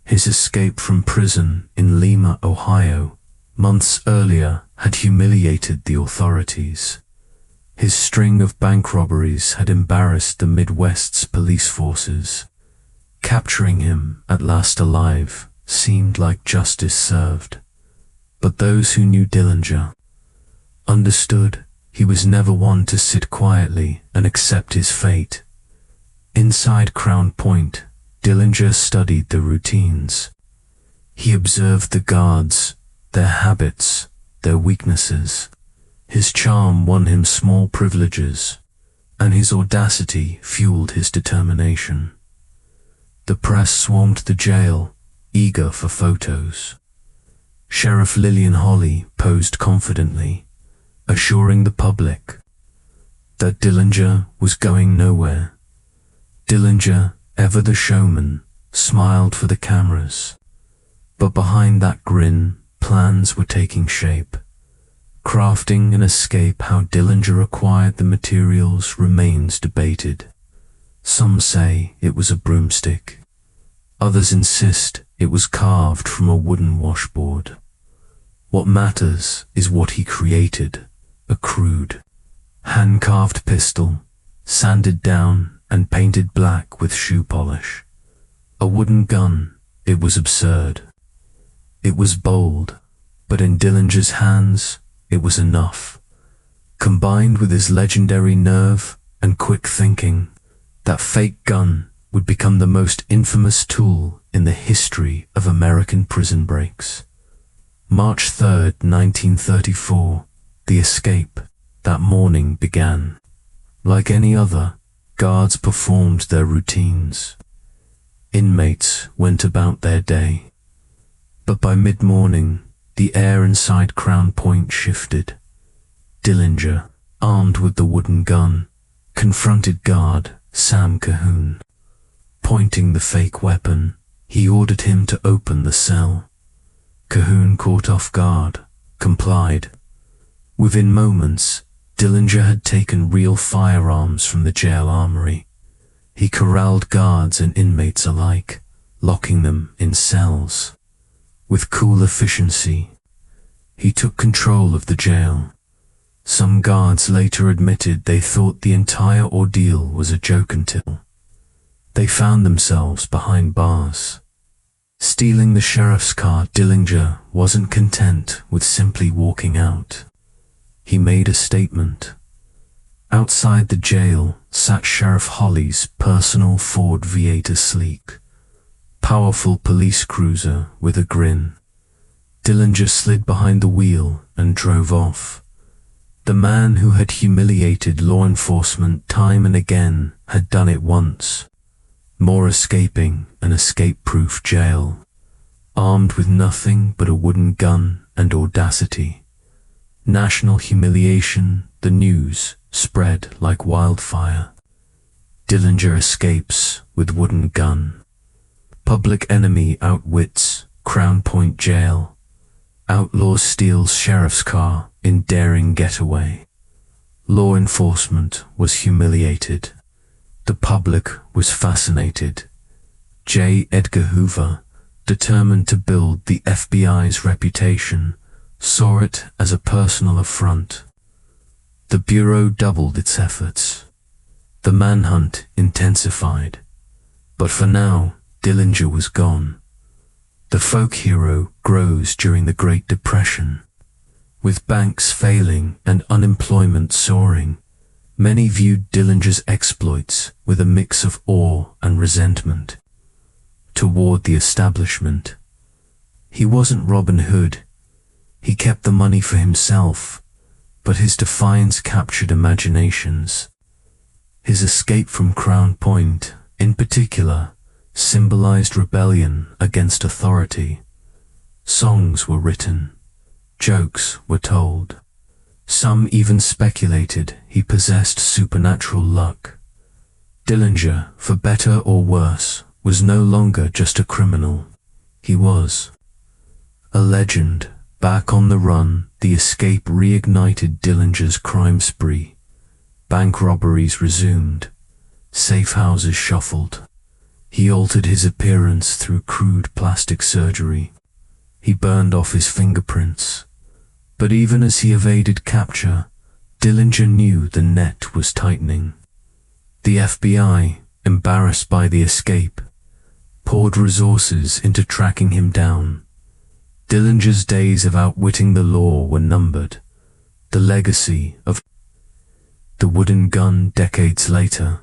His escape from prison in Lima, Ohio, months earlier, had humiliated the authorities. His string of bank robberies had embarrassed the Midwest's police forces. Capturing him, at last alive, seemed like justice served. But those who knew Dillinger understood he was never one to sit quietly and accept his fate. Inside Crown Point, Dillinger studied the routines. He observed the guards, their habits, their weaknesses. His charm won him small privileges, and his audacity fueled his determination. The press swarmed the jail, eager for photos. Sheriff Lillian Holley posed confidently, assuring the public that Dillinger was going nowhere. Dillinger, ever the showman, smiled for the cameras. But behind that grin, plans were taking shape. Crafting an escape, how Dillinger acquired the materials remains debated. Some say it was a broomstick. Others insist it was carved from a wooden washboard. What matters is what he created, a crude, hand-carved pistol, sanded down and painted black with shoe polish. A wooden gun, it was absurd. It was bold, but in Dillinger's hands, it was enough. Combined with his legendary nerve and quick thinking, that fake gun would become the most infamous tool in the history of American prison breaks. March 3rd, 1934, the escape that morning began. Like any other, guards performed their routines. Inmates went about their day. But by mid-morning, the air inside Crown Point shifted. Dillinger, armed with the wooden gun, confronted guard Sam Cahoon. Pointing the fake weapon, he ordered him to open the cell. Cahoon, caught off guard, complied. Within moments, Dillinger had taken real firearms from the jail armory. He corralled guards and inmates alike, locking them in cells. With cool efficiency, he took control of the jail. Some guards later admitted they thought the entire ordeal was a joke until they found themselves behind bars. Stealing the sheriff's car, Dillinger wasn't content with simply walking out. He made a statement. Outside the jail sat Sheriff Holly's personal Ford V8, a sleek, powerful police cruiser with a grin. Dillinger slid behind the wheel and drove off. The man who had humiliated law enforcement time and again had done it once. More escaping an escape-proof jail, armed with nothing but a wooden gun and audacity. National humiliation, the news spread like wildfire. Dillinger escapes with wooden gun. Public enemy outwits Crown Point jail. Outlaw steals sheriff's car in daring getaway. Law enforcement was humiliated. The public was fascinated. J. Edgar Hoover, determined to build the FBI's reputation, saw it as a personal affront. The Bureau doubled its efforts. The manhunt intensified. But for now, Dillinger was gone. The folk hero grows during the Great Depression. With banks failing and unemployment soaring, many viewed Dillinger's exploits with a mix of awe and resentment. Toward the establishment, he wasn't Robin Hood. He kept the money for himself, but his defiance captured imaginations. His escape from Crown Point, in particular, symbolized rebellion against authority. Songs were written, jokes were told. Some even speculated he possessed supernatural luck. Dillinger, for better or worse, was no longer just a criminal. He was a legend. Back on the run, the escape reignited Dillinger's crime spree. Bank robberies resumed. Safe houses shuffled. He altered his appearance through crude plastic surgery. He burned off his fingerprints. But even as he evaded capture, Dillinger knew the net was tightening. The FBI, embarrassed by the escape, poured resources into tracking him down. Dillinger's days of outwitting the law were numbered. The legacy of the wooden gun decades later.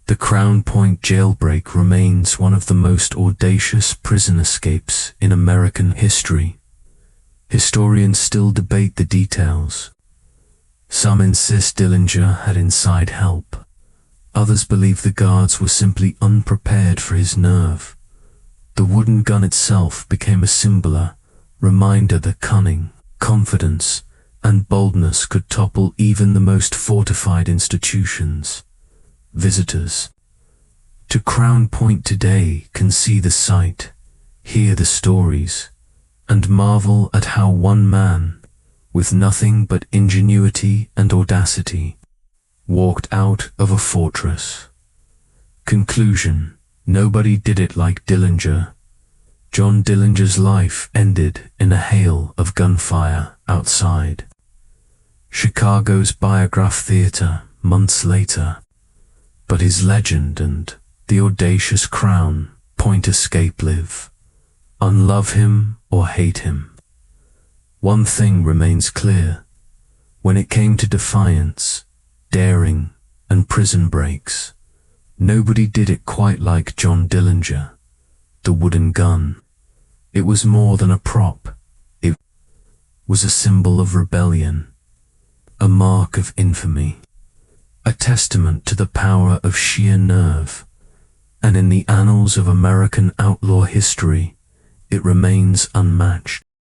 The Crown Point jailbreak remains one of the most audacious prison escapes in American history. Historians still debate the details. Some insist Dillinger had inside help. Others believe the guards were simply unprepared for his nerve. The wooden gun itself became a singular reminder that cunning, confidence, and boldness could topple even the most fortified institutions. Visitors to Crown Point today can see the sight, hear the stories, and marvel at how one man, with nothing but ingenuity and audacity, walked out of a fortress. Conclusion: nobody did it like Dillinger. John Dillinger's life ended in a hail of gunfire outside Chicago's Biograph Theater months later. But his legend and the audacious Crown Point escape live. Unlove him or hate him, one thing remains clear. When it came to defiance, daring, and prison breaks, nobody did it quite like John Dillinger. The wooden gun. It was more than a prop. It was a symbol of rebellion, a mark of infamy, a testament to the power of sheer nerve, and in the annals of American outlaw history, it remains unmatched.